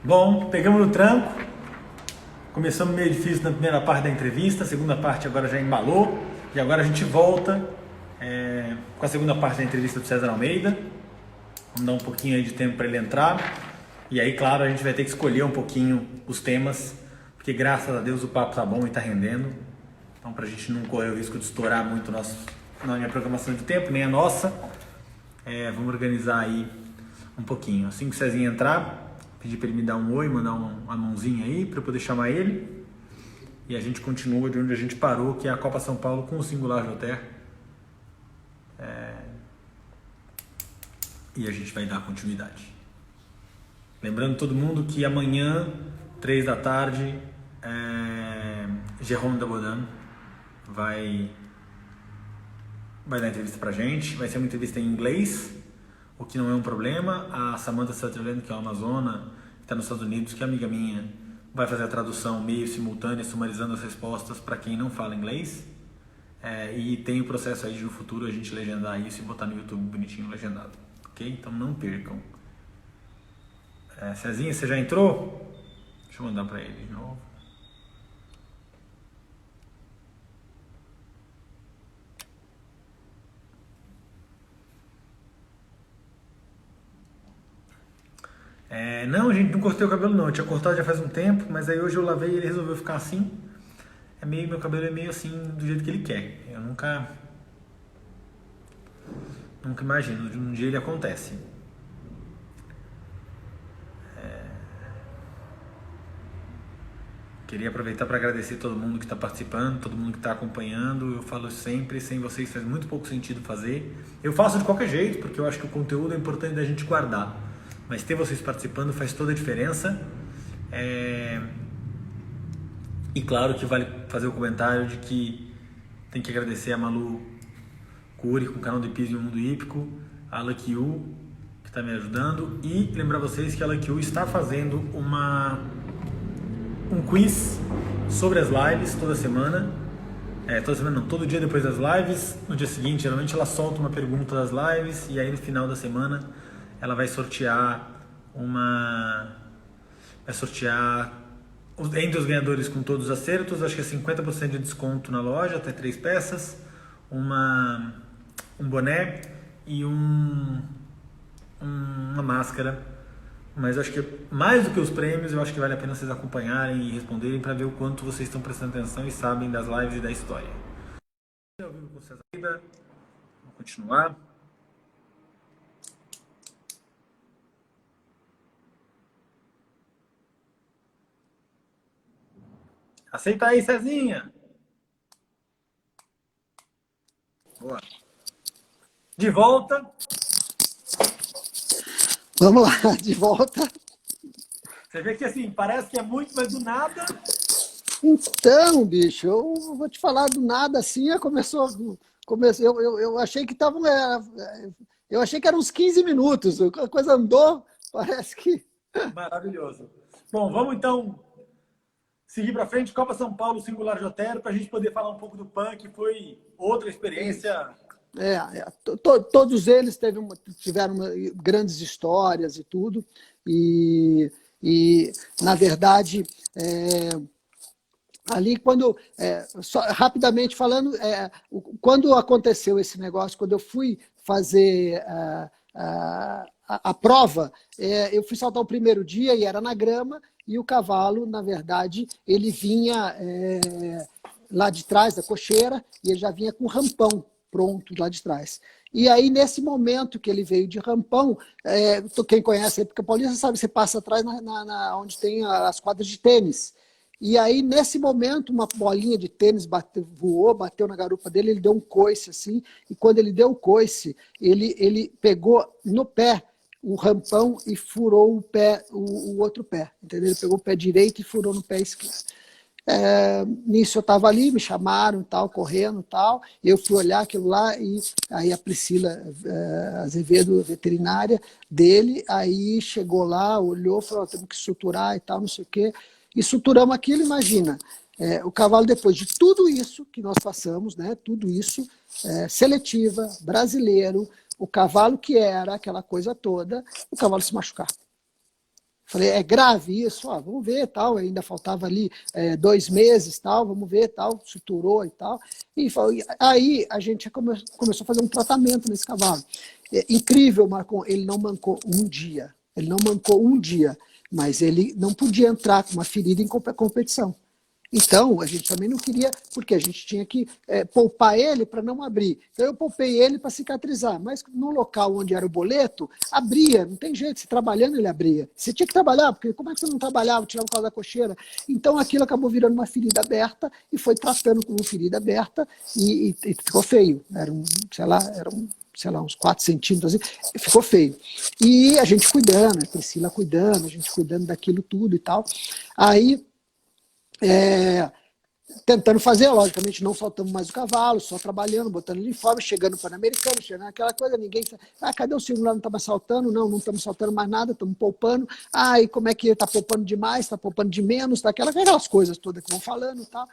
Bom, pegamos no tranco, começamos meio difícil na primeira parte da entrevista, a segunda parte agora já embalou, e agora a gente volta com a segunda parte da entrevista do César Almeida. Vamos dar um pouquinho aí de tempo para ele entrar, e aí, claro, a gente vai ter que escolher um pouquinho os temas, porque graças a Deus o papo tá bom e tá rendendo, então para a gente não correr o risco de estourar muito na minha programação de tempo, nem a nossa, vamos organizar aí um pouquinho. Assim que o Cezinha entrar, pedir para ele me dar um oi, mandar uma mãozinha aí para eu poder chamar ele. E a gente continua de onde a gente parou, que é a Copa São Paulo com o Singular Joter. E a gente vai dar continuidade. Lembrando todo mundo que amanhã, 3 da tarde, Jérôme Dabodan vai dar entrevista pra gente. Vai ser uma entrevista em inglês, o que não é um problema. A Samantha Sutherland, que é uma amazona, que está nos Estados Unidos, que é amiga minha, vai fazer a tradução meio simultânea, sumarizando as respostas para quem não fala inglês. E tem o processo aí de no futuro a gente legendar isso e botar no YouTube bonitinho legendado. Ok? Então não percam. Cezinha, você já entrou? Deixa eu mandar para ele de novo. Não, gente, não cortei o cabelo não. Eu tinha cortado já faz um tempo, mas aí hoje eu lavei e ele resolveu ficar assim. Meu cabelo é meio assim, do jeito que ele quer. Eu nunca imagino, de um dia ele acontece. Queria aproveitar para agradecer todo mundo que está participando, todo mundo que está acompanhando. Eu falo sempre, sem vocês faz muito pouco sentido fazer. Eu faço de qualquer jeito, porque eu acho que o conteúdo é importante da gente guardar. Mas ter vocês participando faz toda a diferença. E claro que vale fazer o comentário de que tem que agradecer a Malu Cury, com o canal do Hippies e o Mundo Hípico, a Lucky You, que está me ajudando. E lembrar vocês que a Lucky You está fazendo um quiz sobre as lives toda semana. Toda semana não, todo dia depois das lives. No dia seguinte, geralmente ela solta uma pergunta das lives e aí no final da semana ela vai sortear entre os ganhadores com todos os acertos, acho que é 50% de desconto na loja, até 3 peças, um boné e uma máscara. Mas acho que mais do que os prêmios, eu acho que vale a pena vocês acompanharem e responderem para ver o quanto vocês estão prestando atenção e sabem das lives e da história. Vamos continuar. Aceita aí, Cezinha. Boa. De volta. Vamos lá, de volta. Você vê que assim, parece que é muito, mas do nada. Então, bicho, eu vou te falar do nada assim, eu achei que estavam. Eu achei que eram uns 15 minutos. A coisa andou, parece que. Maravilhoso. Bom, vamos então seguir para frente. Copa São Paulo Singular Jotero, para a gente poder falar um pouco do PAN, que foi outra experiência. Todos eles tiveram grandes histórias e tudo. E na verdade, ali rapidamente falando, quando aconteceu esse negócio, quando eu fui fazer a prova, eu fui saltar o primeiro dia e era na grama, e o cavalo, na verdade, ele vinha lá de trás da cocheira e ele já vinha com rampão pronto lá de trás. E aí, nesse momento que ele veio de rampão, quem conhece a Épica Paulista sabe, você passa atrás onde tem as quadras de tênis. E aí, nesse momento, uma bolinha de tênis voou, bateu na garupa dele, ele deu um coice assim, e quando ele deu o coice, ele pegou no pé o rampão e furou o outro pé, entendeu? Ele pegou o pé direito e furou no pé esquerdo. Nisso eu estava ali, me chamaram, tal, correndo, tal. Eu fui olhar aquilo lá e aí a Priscila Azevedo, veterinária dele, aí chegou lá, olhou, falou: temos que suturar e tal, não sei o quê. E suturamos aquilo, imagina. O cavalo, depois de tudo isso que nós passamos, né, tudo isso, seletiva, brasileiro, o cavalo que era aquela coisa toda, o cavalo se machucar. Falei, é grave isso? Ah, vamos ver, tal. Ainda faltava ali 2 meses, tal. Vamos ver, tal. Suturou e tal. E aí a gente começou a fazer um tratamento nesse cavalo. Incrível, Marcon, ele não mancou um dia. Ele não mancou um dia, mas ele não podia entrar com uma ferida em competição. Então, a gente também não queria, porque a gente tinha que poupar ele para não abrir. Então, eu poupei ele para cicatrizar, mas no local onde era o boleto, abria, não tem jeito, se trabalhando ele abria. Você tinha que trabalhar, porque como é que você não trabalhava, tirava o causa da cocheira? Então, aquilo acabou virando uma ferida aberta e foi tratando como ferida aberta e ficou feio. Sei lá, uns 4 centímetros, assim, ficou feio. E a gente cuidando, a Priscila cuidando, a gente cuidando daquilo tudo e tal. Aí, tentando fazer, logicamente não soltamos mais o cavalo, só trabalhando, botando uniforme, chegando no Pan-Americano, chegando naquela coisa, ninguém... cadê o segundo lá? Não estamos saltando? Não, não estamos saltando mais nada, estamos poupando. E como é que está poupando demais, está poupando de menos, tá aquelas coisas todas que vão falando e tal.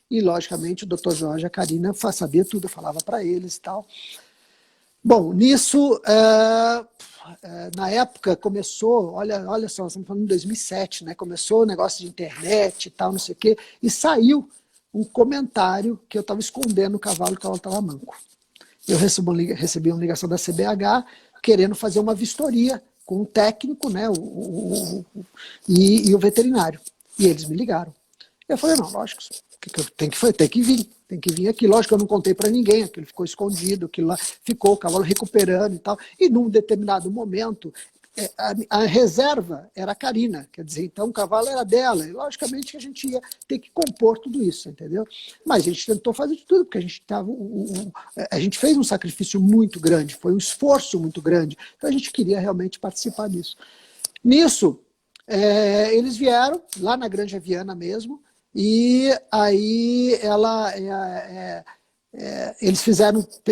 E, logicamente, o doutor Jorge e a Karina sabia tudo, eu falava para eles e tal. Bom, nisso, na época começou, olha só, estamos falando em 2007, né? Começou o negócio de internet e tal, não sei o quê, e saiu um comentário que eu estava escondendo o cavalo estava manco. Eu recebi uma ligação da CBH querendo fazer uma vistoria com o técnico, né? E o veterinário. E eles me ligaram. Eu falei, não, lógico, tem que vir aqui. Lógico que eu não contei para ninguém, aquilo ficou escondido, aquilo lá ficou, o cavalo recuperando e tal. E num determinado momento, a reserva era a Karina, quer dizer, então o cavalo era dela. E logicamente a gente ia ter que compor tudo isso, entendeu? Mas a gente tentou fazer de tudo, porque a gente fez um sacrifício muito grande, foi um esforço muito grande. Então a gente queria realmente participar disso. Nisso, eles vieram, lá na Granja Viana mesmo, e aí eles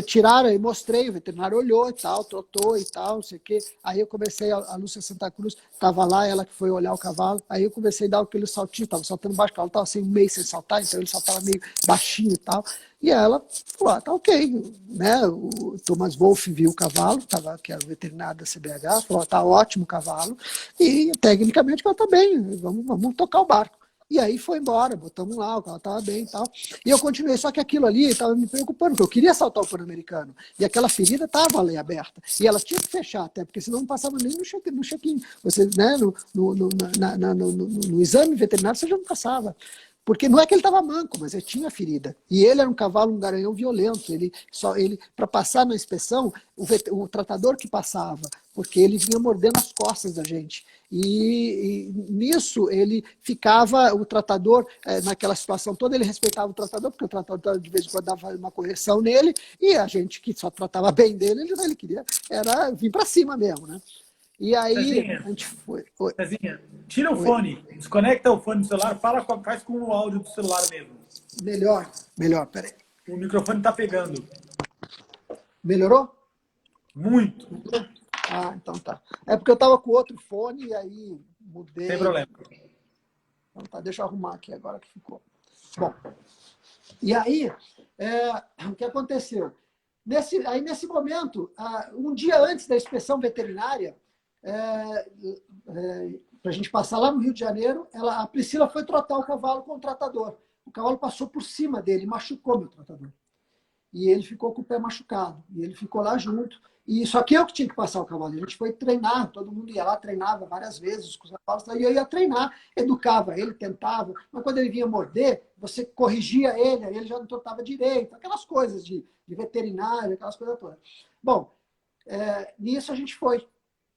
tiraram e mostrei, o veterinário olhou e tal, trotou e tal, não sei o quê. Aí eu comecei, a Lúcia Santa Cruz estava lá, ela que foi olhar o cavalo, aí eu comecei a dar aquele saltinho, estava saltando baixo, o cavalo estava assim, um mês sem saltar, então ele saltava meio baixinho e tal. E ela falou, tá ok, né? O Thomas Wolff viu o cavalo, que era o veterinário da CBH, falou, tá ótimo o cavalo, e tecnicamente ela tá bem, vamos tocar o barco. E aí foi embora, botamos lá, o carro estava bem e tal. E eu continuei, só que aquilo ali estava me preocupando, porque eu queria saltar o Pan-Americano. E aquela ferida estava ali aberta. E ela tinha que fechar até, porque senão não passava nem no check-in. Você, né, no exame veterinário você já não passava. Porque não é que ele estava manco, mas ele tinha ferida. E ele era um cavalo, um garanhão violento. Ele para passar na inspeção, o tratador que passava, porque ele vinha mordendo as costas da gente. E nisso ele ficava, o tratador, naquela situação toda, ele respeitava o tratador, porque o tratador de vez em quando dava uma correção nele, e a gente que só tratava bem dele, ele queria era vir para cima mesmo, né? E aí Cezinha, a gente foi. Cezinha, tira o fone, desconecta o fone do celular, faz com o áudio do celular mesmo. Melhor, peraí. O microfone está pegando. Melhorou? Muito. Então tá. É porque eu tava com outro fone e aí mudei. Sem problema. Então tá, deixa eu arrumar aqui agora que ficou. Bom, e aí, o que aconteceu? Nesse momento, um dia antes da inspeção veterinária, para a gente passar lá no Rio de Janeiro, a Priscila foi trotar o cavalo com o tratador. O cavalo passou por cima dele, machucou meu tratador. E ele ficou com o pé machucado. E ele ficou lá junto. E só que eu que tinha que passar o cavalo. A gente foi treinar, todo mundo ia lá, treinava várias vezes com os cavalos. E eu ia treinar, educava ele, tentava. Mas quando ele vinha morder, você corrigia ele, aí ele já não trotava direito. Aquelas coisas de veterinário, aquelas coisas todas. Bom, nisso a gente foi.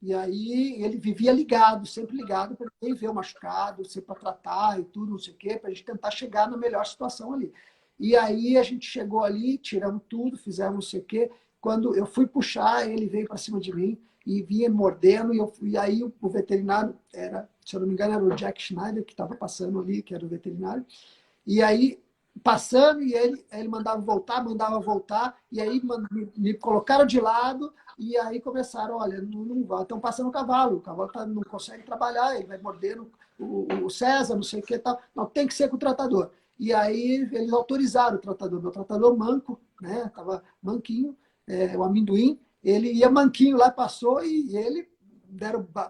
E aí ele vivia ligado, sempre ligado, para ninguém ver o machucado, sempre para tratar e tudo, não sei o quê, para a gente tentar chegar na melhor situação ali. E aí a gente chegou ali, tiramos tudo, fizemos não sei o quê. Quando eu fui puxar, ele veio para cima de mim e vinha mordendo. E aí o veterinário, se eu não me engano, era o Jack Schneider, que estava passando ali, que era o veterinário. E aí, passando, e ele mandava voltar, e aí me colocaram de lado, e aí começaram, olha, não vai, estão passando o cavalo não consegue trabalhar, ele vai mordendo o César, não sei o que tal. Não, tem que ser com o tratador. E aí eles autorizaram o tratador. Meu tratador manco, né? Tava manquinho, o amendoim. Ele ia manquinho lá, passou e ele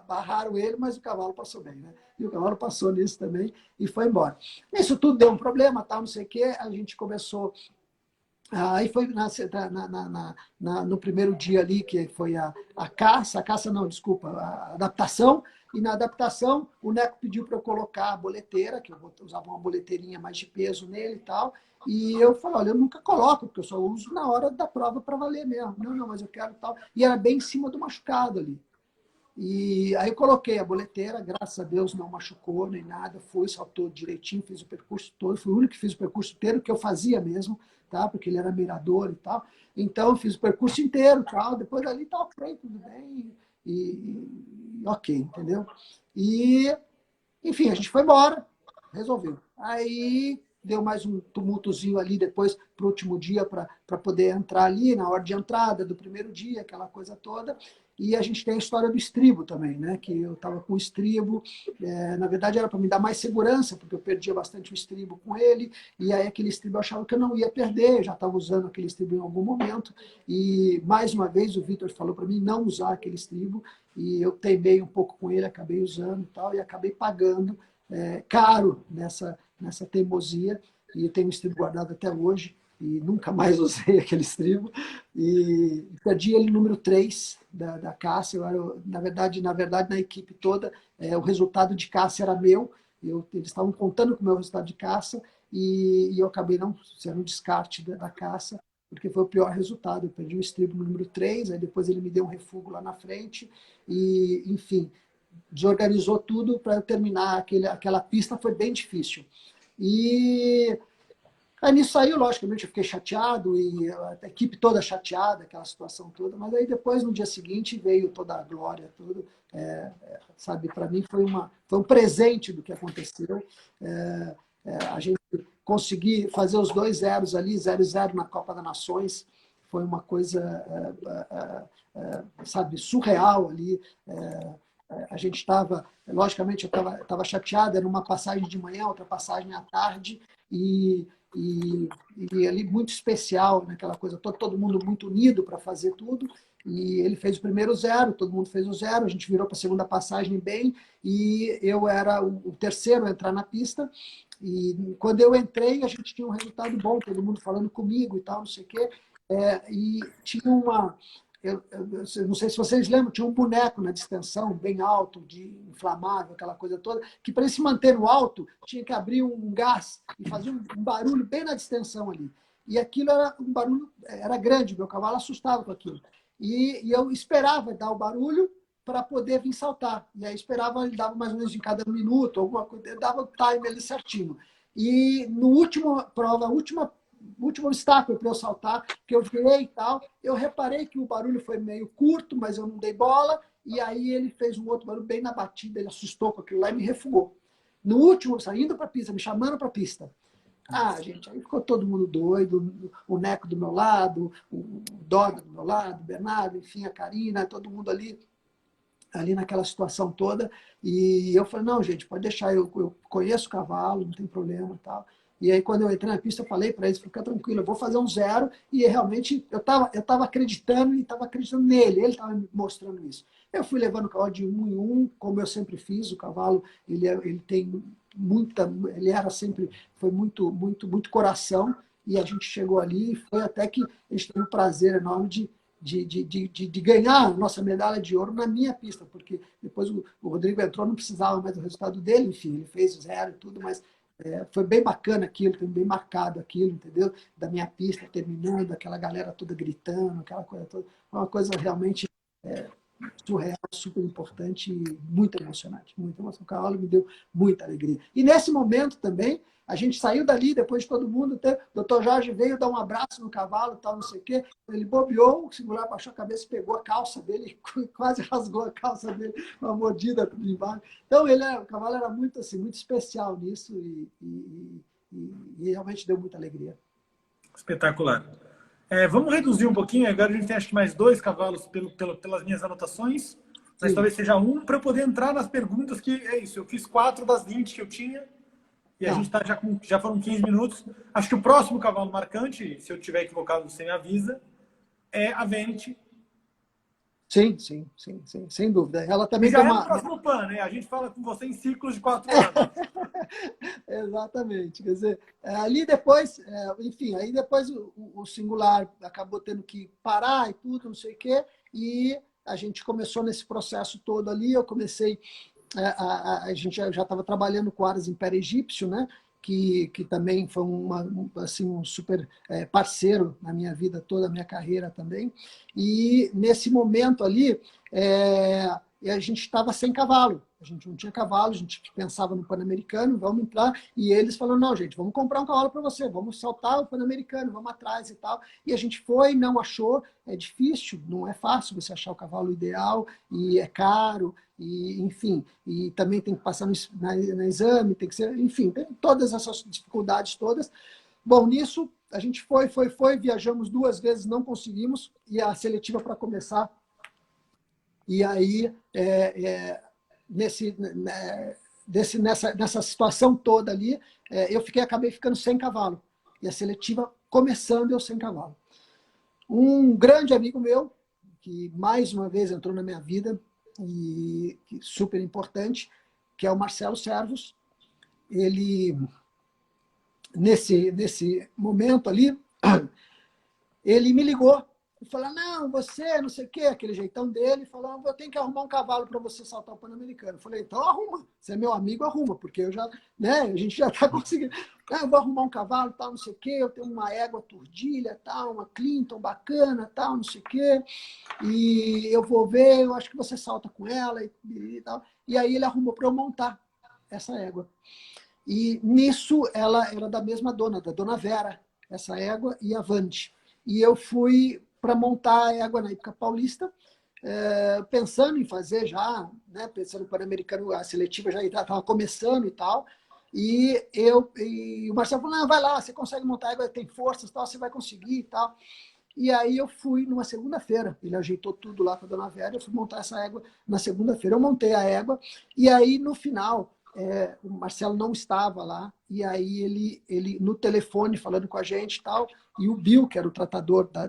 barraram ele, mas o cavalo passou bem, né? E o cavalo passou nisso também e foi embora. Isso tudo deu um problema, tal, não sei o quê. A gente começou. Aí foi no primeiro dia ali, que foi a caça não, desculpa, a adaptação. E na adaptação, o Neco pediu para eu colocar a boleteira, que eu usava uma boleteirinha mais de peso nele e tal. E eu falei, olha, eu nunca coloco, porque eu só uso na hora da prova para valer mesmo. Não, mas eu quero tal. E era bem em cima do machucado ali. E aí eu coloquei a boleteira, graças a Deus não machucou nem nada, saltou direitinho, fiz o percurso todo, fui o único que fiz o percurso inteiro, que eu fazia mesmo, tá? Porque ele era mirador e tal. Então eu fiz o percurso inteiro, tal, depois ali tá ok, tudo bem, ok, entendeu? E, enfim, a gente foi embora, resolveu. Aí deu mais um tumultozinho ali depois para o último dia para poder entrar ali na hora de entrada do primeiro dia, aquela coisa toda. E a gente tem a história do estribo também, né? Que eu estava com o estribo, na verdade era para me dar mais segurança, porque eu perdia bastante o estribo com ele, e aí aquele estribo eu achava que eu não ia perder, eu já estava usando aquele estribo em algum momento, e mais uma vez o Vitor falou para mim não usar aquele estribo, e eu teimei um pouco com ele, acabei usando e tal, e acabei pagando caro nessa teimosia, e eu tenho o estribo guardado até hoje, e nunca mais usei aquele estribo, e perdi ele número 3 da caça. Na verdade, na equipe toda, o resultado de caça era meu, eles estavam contando com o meu resultado de caça, e eu acabei não sendo um descarte da caça, porque foi o pior resultado. Eu perdi o estribo número 3, aí depois ele me deu um refúgio lá na frente, e, enfim, desorganizou tudo para eu terminar aquela pista, foi bem difícil. E aí nisso saiu, logicamente, eu fiquei chateado e a equipe toda chateada, aquela situação toda, mas aí depois, no dia seguinte, veio toda a glória, tudo. Sabe, para mim foi um presente do que aconteceu. A gente conseguir fazer os 2 zeros ali, 0-0 na Copa das Nações, foi uma coisa, sabe, surreal ali. A gente estava, logicamente, eu estava chateado, era uma passagem de manhã, outra passagem à tarde, e ali muito especial, naquela coisa, todo mundo muito unido para fazer tudo, e ele fez o primeiro 0, todo mundo fez o 0, a gente virou para a segunda passagem bem, e eu era o terceiro a entrar na pista, e quando eu entrei, a gente tinha um resultado bom, todo mundo falando comigo e tal, não sei o quê, e tinha eu não sei se vocês lembram, tinha um boneco na distensão, bem alto, de inflamável, aquela coisa toda, que para ele se manter no alto, tinha que abrir um gás e fazer um barulho bem na distensão ali. E aquilo era um barulho, era grande, meu cavalo assustava com aquilo. E eu esperava dar o barulho para poder vir saltar. E aí esperava, ele dava mais ou menos em cada minuto, alguma coisa, eu dava o time ali certinho. E no último prova, último obstáculo para eu saltar, que eu virei e tal, eu reparei que o barulho foi meio curto, mas eu não dei bola, e aí ele fez um outro barulho bem na batida, ele assustou com aquilo lá e me refugou. No último, saindo para a pista, me chamando para a pista. Gente, aí ficou todo mundo doido, o Neco do meu lado, o Doga do meu lado, o Bernardo, enfim, a Karina, todo mundo ali naquela situação toda. E eu falei, não, gente, pode deixar, eu conheço o cavalo, não tem problema e tal. E aí, quando eu entrei na pista, eu falei para eles, fica tranquilo, eu vou fazer um 0. E realmente, eu estava acreditando e estava acreditando nele, ele estava me mostrando isso. Eu fui levando o cavalo de 1 em 1, como eu sempre fiz. O cavalo, ele tem ele era sempre, foi muito, muito, muito coração. E a gente chegou ali e foi até que a gente teve um prazer enorme de ganhar a nossa medalha de ouro na minha pista, porque depois o Rodrigo entrou, não precisava mais do resultado dele, enfim, ele fez o 0 e tudo, mas foi bem bacana aquilo, foi bem marcado aquilo, entendeu? Da minha pista terminando, aquela galera toda gritando, aquela coisa toda, uma coisa realmente surreal, super importante e muito emocionante, muito emocionante. O cavalo me deu muita alegria. E nesse momento também, a gente saiu dali, depois de todo mundo, o doutor Jorge veio dar um abraço no cavalo, tal, não sei o quê. Ele bobeou, o singular baixou a cabeça, pegou a calça dele, quase rasgou a calça dele, uma mordida tudo embaixo. Então, o cavalo era muito, assim, muito especial nisso e realmente deu muita alegria. Espetacular. Vamos reduzir um pouquinho, agora a gente tem acho que mais 2 cavalos pelas minhas anotações, mas talvez seja um para eu poder entrar nas perguntas, que é isso, eu fiz 4 das 20 que eu tinha, e a gente está já foram 15 minutos. Acho que o próximo cavalo marcante, se eu tiver equivocado, você me avisa, é a Vanity. Sim, sim, sim, sim, sem dúvida. Ela E também tem já é no uma... próximo PAN, né? A gente fala com você em ciclos de 4 anos. Exatamente. Quer dizer, ali depois, enfim, aí depois o Singular acabou tendo que parar e tudo, não sei o quê, e a gente começou nesse processo todo ali. Eu comecei, a gente já estava trabalhando com Aras Império Egípcio, né? Que também foi assim, um super parceiro na minha vida toda, a minha carreira também. E nesse momento ali, a gente estava sem cavalo. A gente não tinha cavalo, a gente pensava no Pan-Americano, vamos entrar. E eles falaram, não, gente, vamos comprar um cavalo para você, vamos saltar o Pan-Americano, vamos atrás e tal. E a gente foi, não achou, é difícil, não é fácil você achar o cavalo ideal, e é caro, e enfim, e também tem que passar no exame, tem que ser, enfim, tem todas essas dificuldades todas. Bom, nisso a gente foi, viajamos 2 vezes, não conseguimos, e a seletiva para começar. E aí, nessa situação toda ali, eu acabei ficando sem cavalo. E a seletiva começando, eu sem cavalo. Um grande amigo meu, que mais uma vez entrou na minha vida, e super importante, que é o Marcelo Servos. Ele, nesse momento ali, ele me ligou e falou, não, você, não sei o quê, aquele jeitão dele, falou, eu tenho que arrumar um cavalo para você saltar o Pan-Americano. Eu falei, então arruma, você é meu amigo, arruma, porque eu já, né, a gente já está conseguindo. Ah, eu vou arrumar um cavalo, tal, não sei o quê, eu tenho uma égua turdilha, tal, uma Clinton bacana, tal, não sei o quê, e eu vou ver, eu acho que você salta com ela e tal. E aí ele arrumou para eu montar essa égua. E nisso ela era da mesma dona, da dona Vera, essa égua e a Avante. E eu fui para montar a égua na época paulista, pensando em fazer já, né, pensando no Pan-Americano, a seletiva já estava começando e tal. E o Marcelo falou, não, vai lá, você consegue montar a égua, tem forças, tal, você vai conseguir e tal. E aí eu fui numa segunda-feira, ele ajeitou tudo lá com a dona Vera, eu fui montar essa égua na segunda-feira, eu montei a égua, e aí no final, o Marcelo não estava lá, e aí ele no telefone falando com a gente e tal, e o Bill, que era o tratador da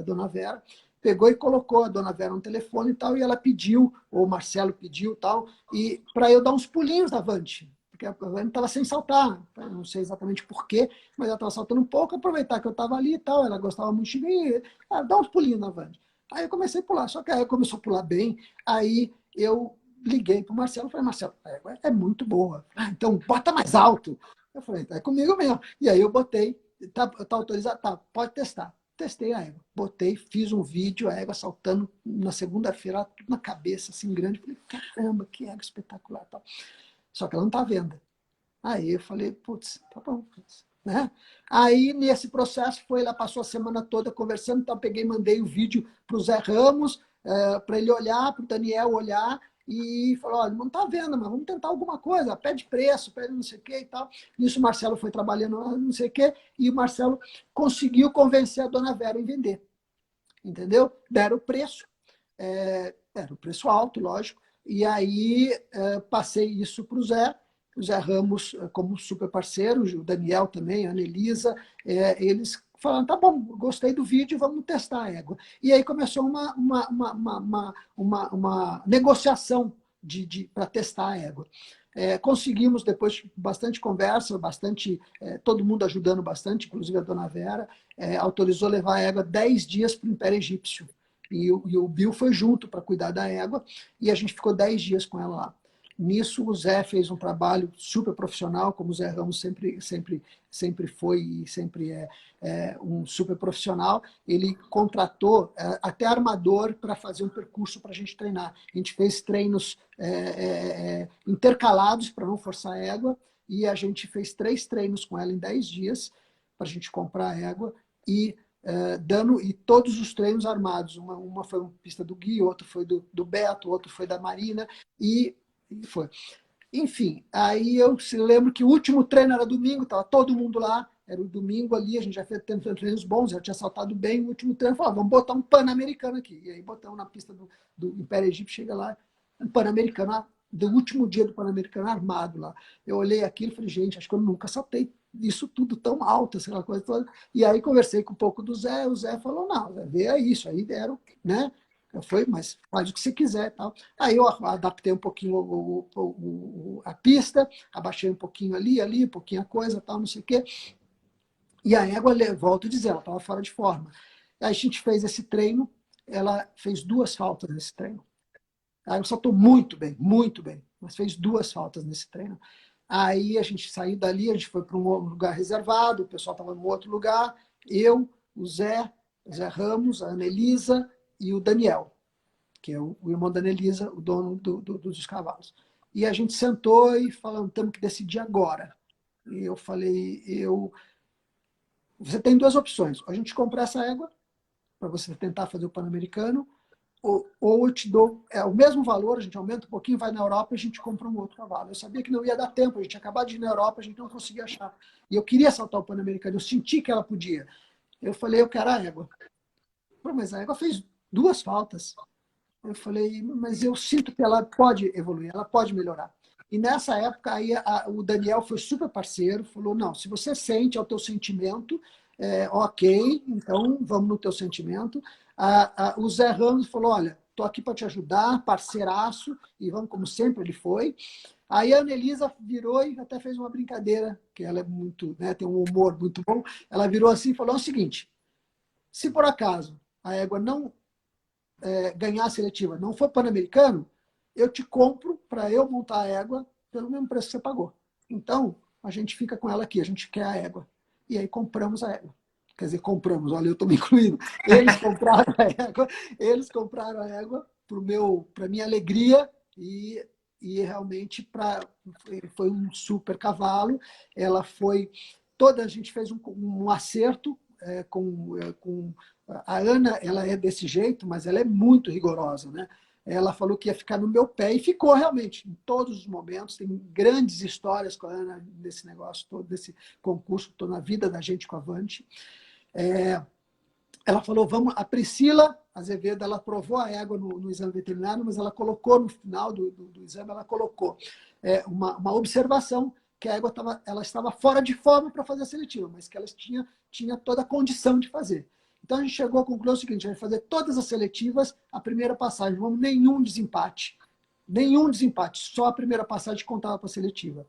dona Vera, pegou e colocou a dona Vera no telefone e tal, e ela pediu, ou o Marcelo pediu e tal, e para eu dar uns pulinhos na Avante, porque a Avante estava sem saltar, não sei exatamente por quê, mas ela estava saltando um pouco, aproveitar que eu estava ali e tal, ela gostava muito de mim, dá uns pulinhos na Vande. Aí eu comecei a pular, só que aí começou a pular bem, aí eu liguei para o Marcelo e falei, Marcelo, é muito boa. Então bota mais alto. Eu falei, é comigo mesmo. E aí eu botei, tá autorizado? Tá, pode testar. Testei a égua, botei, fiz um vídeo, a égua saltando na segunda-feira, tudo na cabeça, assim, grande. Falei, caramba, que égua espetacular. Tal. Só que ela não está à venda. Aí eu falei, putz, tá bom. Né? Aí, nesse processo, ela passou a semana toda conversando, então peguei e mandei o vídeo para o Zé Ramos, para ele olhar, para o Daniel olhar, e falou, olha, não está vendo, mas vamos tentar alguma coisa, pede preço, pede não sei o que e tal. Nisso o Marcelo foi trabalhando não sei o que, e o Marcelo conseguiu convencer a dona Vera em vender. Entendeu? Deram o preço, era o preço alto, lógico, e aí passei isso para o Zé Ramos como super parceiro, o Daniel também, a Anelisa, eles falaram, tá bom, gostei do vídeo, vamos testar a égua. E aí começou uma negociação para testar a égua. Conseguimos, depois de bastante conversa, todo mundo ajudando bastante, inclusive a dona Vera, autorizou levar a égua 10 dias para o Império Egípcio. E o Bill foi junto para cuidar da égua, e a gente ficou 10 dias com ela lá. Nisso, o Zé fez um trabalho super profissional, como o Zé Ramos sempre foi e sempre é um super profissional. Ele contratou até armador para fazer um percurso para a gente treinar. A gente fez treinos intercalados para não forçar a égua, e a gente fez 3 treinos com ela em 10 dias para a gente comprar a égua, e todos os treinos armados. Uma foi uma pista do Gui, outra foi do Beto, outra foi da Marina, e foi. Enfim, aí eu lembro que o último treino era domingo, estava todo mundo lá, era o domingo ali, a gente já fez treinos bons, já tinha saltado bem, o último treino falou, vamos botar um Pan-Americano aqui. E aí botamos na pista do Império Egípcio, chega lá, um Pan-Americano, do último dia do Pan-Americano armado lá. Eu olhei aquilo e falei, gente, acho que eu nunca saltei isso tudo tão alto, aquela coisa toda. E aí conversei com um pouco do Zé, o Zé falou, não, vê isso, aí deram, né? Mas faz o que você quiser. Tal. Aí eu adaptei um pouquinho a pista, abaixei um pouquinho ali, um pouquinho a coisa, tal, não sei o quê. E a égua, volto a dizer, ela estava fora de forma. Aí a gente fez esse treino, ela fez 2 faltas nesse treino. Aí eu saltou muito bem, mas fez 2 faltas nesse treino. Aí a gente saiu dali, a gente foi para um lugar reservado, o pessoal estava no outro lugar, eu, o Zé Ramos, a Anelisa e o Daniel, que é o irmão da Anelisa, o dono dos cavalos. E a gente sentou e falamos, temos que decidir agora. E eu falei, você tem 2 opções, a gente compra essa égua, para você tentar fazer o Pan-Americano, ou eu te dou o mesmo valor, a gente aumenta um pouquinho, vai na Europa e a gente compra um outro cavalo. Eu sabia que não ia dar tempo, a gente ia acabar de ir na Europa, a gente não conseguia achar. E eu queria saltar o Pan-Americano, eu senti que ela podia. Eu falei, eu quero a égua. Mas a égua fez 2 faltas. Eu falei, mas eu sinto que ela pode evoluir, ela pode melhorar. E nessa época, aí o Daniel foi super parceiro, falou, não, se você sente, é o teu sentimento, ok, então vamos no teu sentimento. O Zé Ramos falou, olha, estou aqui para te ajudar, parceiraço, e vamos como sempre ele foi. Aí a Anelisa virou e até fez uma brincadeira, que ela é muito, né, tem um humor muito bom, ela virou assim e falou o seguinte, se por acaso a égua não ganhar a seletiva não for Pan-Americano, eu te compro para eu montar a égua pelo mesmo preço que você pagou. Então, a gente fica com ela aqui, a gente quer a égua. E aí compramos a égua. Quer dizer, compramos, olha, eu estou me incluindo. Eles compraram a égua para minha alegria e realmente foi um super cavalo. Ela foi toda, a gente fez um acerto com a Ana, ela é desse jeito, mas ela é muito rigorosa, né? Ela falou que ia ficar no meu pé e ficou realmente, em todos os momentos. Tem grandes histórias com a Ana nesse negócio todo, desse concurso, estou na vida da gente com a Avante. Ela falou, vamos, a Priscila Azevedo, ela provou a égua no exame veterinário, mas ela colocou no final do exame, ela colocou uma observação que a égua ela estava fora de forma para fazer a seletiva, mas que ela tinha toda a condição de fazer. Então a gente chegou à conclusão seguinte, a gente vai fazer todas as seletivas, a primeira passagem, vamos nenhum desempate, só a primeira passagem contava para a seletiva.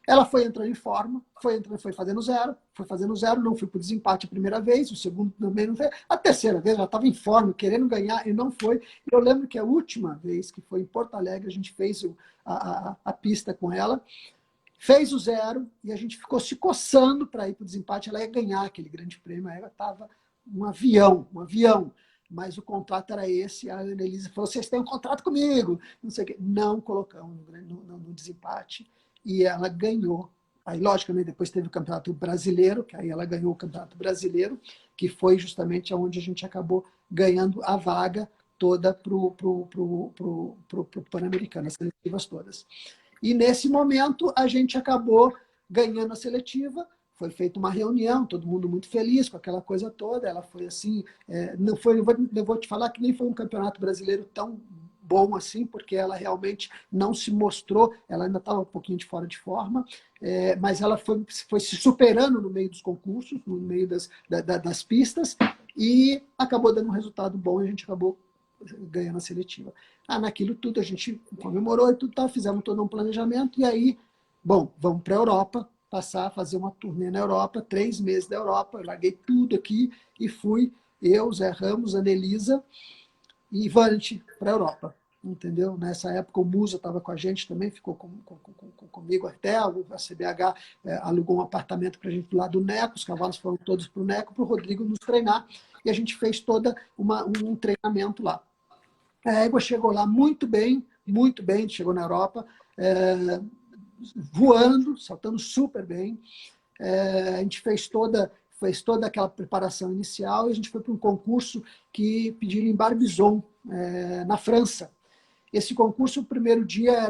Ela foi entrando em forma, foi fazendo zero, não fui para o desempate a primeira vez, o segundo também não foi. A terceira vez ela estava em forma, querendo ganhar e não foi. Eu lembro que a última vez, que foi em Porto Alegre, a gente fez a pista com ela, fez o zero e a gente ficou se coçando para ir para o desempate. Ela ia ganhar aquele grande prêmio, ela estava um avião. Mas o contrato era esse. A Anelisa falou: vocês têm um contrato comigo, não sei o quê. Não colocamos no desempate e ela ganhou. Aí, logicamente, depois teve o Campeonato Brasileiro, que aí ela ganhou o Campeonato Brasileiro, que foi justamente onde a gente acabou ganhando a vaga toda para o Pan-Americano, as seletivas todas. E nesse momento a gente acabou ganhando a seletiva, foi feita uma reunião, todo mundo muito feliz com aquela coisa toda. Ela foi assim, não vou te falar que nem foi um campeonato brasileiro tão bom assim, porque ela realmente não se mostrou, ela ainda estava um pouquinho de fora de forma, mas ela foi se superando no meio dos concursos, no meio das pistas, e acabou dando um resultado bom e a gente acabou ganhando a seletiva. Naquilo tudo a gente comemorou e tudo tal, fizemos todo um planejamento, e aí, bom, vamos para a Europa, fazer uma turnê na Europa, 3 meses da Europa, eu larguei tudo aqui e fui, eu, Zé Ramos, Anelisa e Vante para a Europa, entendeu? Nessa época o Musa estava com a gente também, ficou comigo até, a CBH alugou um apartamento para a gente do lado do Neco, os cavalos foram todos para o Neco, para o Rodrigo nos treinar, e a gente fez todo um treinamento lá. A égua chegou lá muito bem, chegou na Europa, voando, saltando super bem. A gente fez toda aquela preparação inicial e a gente foi para um concurso que pediram em Barbizon, na França. Esse concurso, o primeiro dia,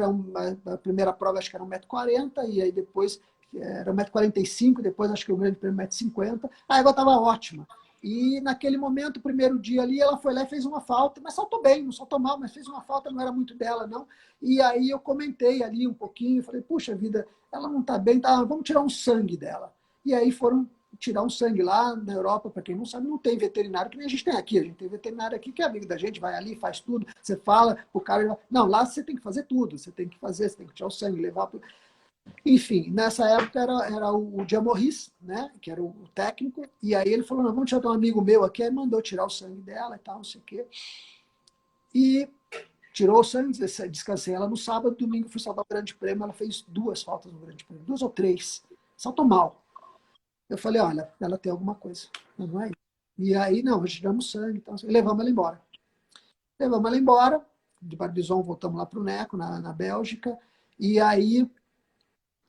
a primeira prova acho que era 1,40 m, e aí depois era 1,45 m, depois acho que o grande prêmio 1,50 m. A égua estava ótima. E naquele momento, o primeiro dia ali, ela foi lá e fez uma falta, mas saltou bem, não saltou mal, mas fez uma falta, não era muito dela, não. E aí eu comentei ali um pouquinho, falei, puxa vida, ela não está bem, vamos tirar um sangue dela. E aí foram tirar um sangue lá na Europa, para quem não sabe, não tem veterinário que nem a gente tem aqui. A gente tem veterinário aqui que é amigo da gente, vai ali, faz tudo, você fala, o cara... Não, lá você tem que fazer tudo, você tem que fazer, você tem que tirar o sangue, levar... Enfim, nessa época era o Jean Morris, né, que era o técnico, e aí ele falou, não, vamos tirar um amigo meu aqui, aí mandou tirar o sangue dela e tal, não sei o quê. E tirou o sangue, descansei ela no sábado, domingo fui saltar o Grande Prêmio, ela fez 2 faltas no Grande Prêmio, 2 ou 3, saltou mal. Eu falei, olha, ela tem alguma coisa, não é isso. E aí, não, tiramos sangue, então, levamos ela embora. Levamos ela embora, de Barbizon voltamos lá para o Neco, na Bélgica, e aí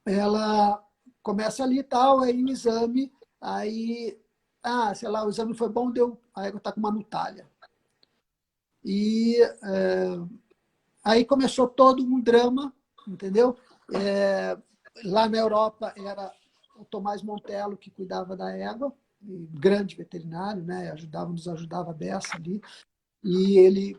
ela começa ali e tal, aí o exame, aí, sei lá, o exame foi bom, a égua está com uma nutalha. E aí começou todo um drama, entendeu? Lá na Europa era o Tomás Montello que cuidava da égua, grande veterinário, né? Nos ajudava a beça ali. E ele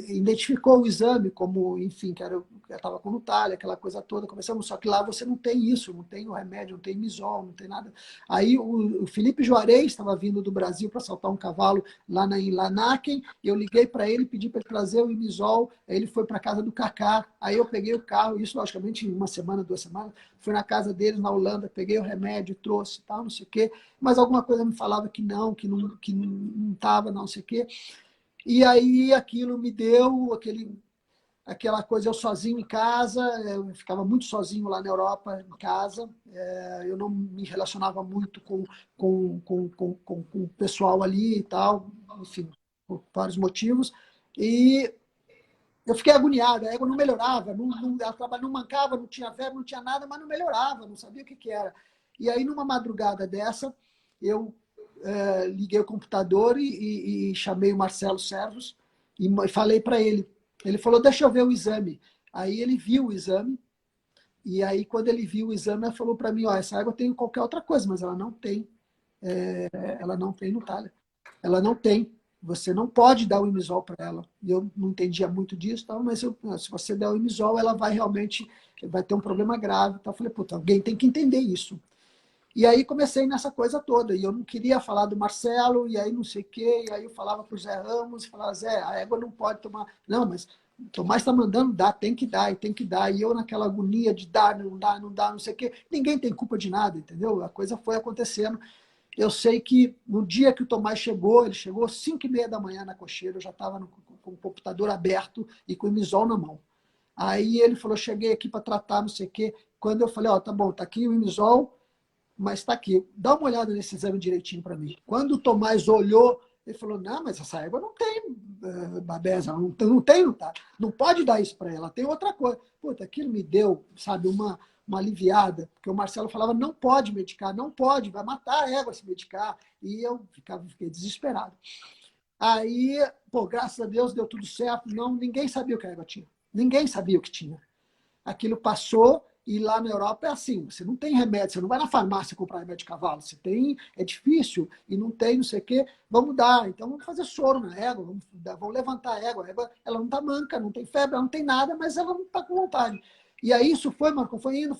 identificou o exame como, enfim, que estava com nutalha, aquela coisa toda. Começamos, só que lá você não tem isso, não tem o remédio, não tem misol, não tem nada. Aí o Felipe Juarez estava vindo do Brasil para saltar um cavalo lá em Lanaken, e eu liguei para ele, pedi para ele trazer o imisol, aí ele foi para a casa do Cacá, aí eu peguei o carro, isso logicamente em 1 semana, 2 semanas, fui na casa deles na Holanda, peguei o remédio, trouxe, tal, não sei o quê, mas alguma coisa me falava que não estava, não sei o quê. E aí aquilo me deu aquela coisa, eu sozinho em casa, eu ficava muito sozinho lá na Europa, em casa, eu não me relacionava muito com o pessoal ali e tal, enfim, por vários motivos, e eu fiquei agoniado, a égua não melhorava, ela não mancava, não tinha febre, não tinha nada, mas não melhorava, não sabia o que era. E aí, numa madrugada dessa, eu liguei o computador e chamei o Marcelo Servos e falei para ele. Ele falou, deixa eu ver o exame. Aí ele viu o exame, e aí quando ele viu o exame, ele falou para mim, essa égua tem qualquer outra coisa, mas ela não tem nutalha. Ela não tem. Você não pode dar o imisol para ela. E eu não entendia muito disso, mas se você der o imisol, ela vai ter um problema grave. Então eu falei, puta, alguém tem que entender isso. E aí comecei nessa coisa toda. E eu não queria falar do Marcelo, e aí não sei o quê. E aí eu falava para o Zé Ramos, falava, Zé, a égua não pode tomar. Não, mas o Tomás está mandando dar, tem que dar, e tem que dar. E eu naquela agonia de dar, não dá, não dá, não sei o quê. Ninguém tem culpa de nada, entendeu? A coisa foi acontecendo. Eu sei que no dia que o Tomás chegou, ele chegou às 5h30 da manhã na cocheira, eu já estava com o computador aberto e com o imisol na mão. Aí ele falou, cheguei aqui para tratar, não sei o quê. Quando eu falei, tá bom, tá aqui o imisol, mas está aqui. Dá uma olhada nesse exame direitinho para mim. Quando o Tomás olhou, ele falou, não, mas essa égua não tem babesa, não tem, não tá. Não pode dar isso para ela, tem outra coisa. Puta, aquilo me deu, sabe, uma aliviada, porque o Marcelo falava, não pode medicar, não pode, vai matar a égua se medicar. E eu fiquei desesperado. Aí, graças a Deus deu tudo certo. Não, ninguém sabia o que a égua tinha. Ninguém sabia o que tinha. Aquilo passou, e lá na Europa é assim, você não tem remédio, você não vai na farmácia comprar remédio de cavalo, é difícil, e não tem, não sei o quê, vamos dar, então vamos fazer soro na égua, vamos levantar a égua ela não está manca, não tem febre, ela não tem nada, mas ela não está com vontade. E aí isso foi, Marco, foi indo.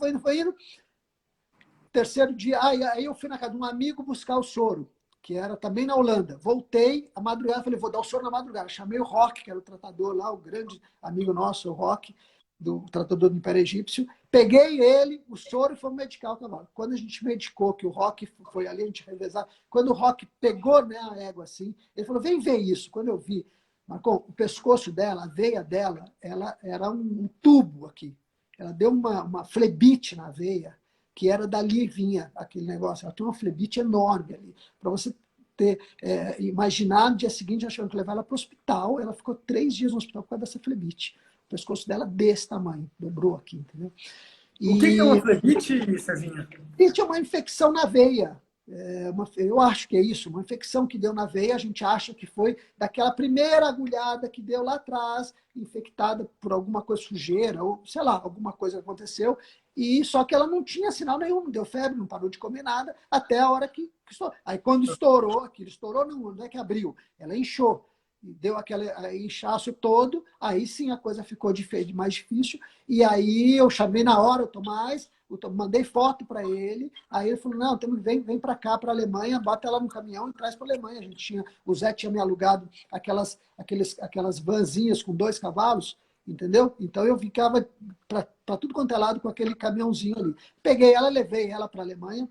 Terceiro dia, aí eu fui na casa de um amigo buscar o soro, que era também na Holanda. Voltei, à madrugada, falei, vou dar o soro na madrugada. Chamei o Roque, que era o tratador lá, o grande amigo nosso, o Roque, do tratador do Império Egípcio. Peguei ele, o soro, e fomos medicar o cavalo. Quando a gente medicou, que o Roque foi ali, a gente revezar, quando o Roque pegou, né, a égua assim, ele falou, vem ver isso. Quando eu vi, Marcon, o pescoço dela, a veia dela, ela era um tubo aqui. Ela deu uma flebite na veia, que era dali vinha aquele negócio. Ela tinha uma flebite enorme ali. Para você imaginar, no dia seguinte, achando que levar ela para o hospital, ela ficou 3 dias no hospital por causa dessa flebite. O pescoço dela desse tamanho, dobrou aqui, entendeu? O que é uma flebite, Cezinha? Flebite é uma infecção na veia. Eu acho que é isso, uma infecção que deu na veia, a gente acha que foi daquela primeira agulhada que deu lá atrás, infectada por alguma coisa sujeira, ou sei lá, alguma coisa aconteceu, e só que ela não tinha sinal nenhum, não deu febre, não parou de comer nada, até a hora que estourou. Aí quando estourou, aquilo estourou, não é que abriu, ela inchou, deu aquele inchaço todo, aí sim a coisa ficou mais difícil, e aí eu chamei na hora o Tomás, mandei foto para ele, aí ele falou, não, vem para cá, para a Alemanha, bota ela no caminhão e traz para a Alemanha. O Zé tinha me alugado aquelas vanzinhas com 2 cavalos, entendeu? Então eu ficava para tudo quanto é lado com aquele caminhãozinho ali. Peguei ela, levei ela para a Alemanha,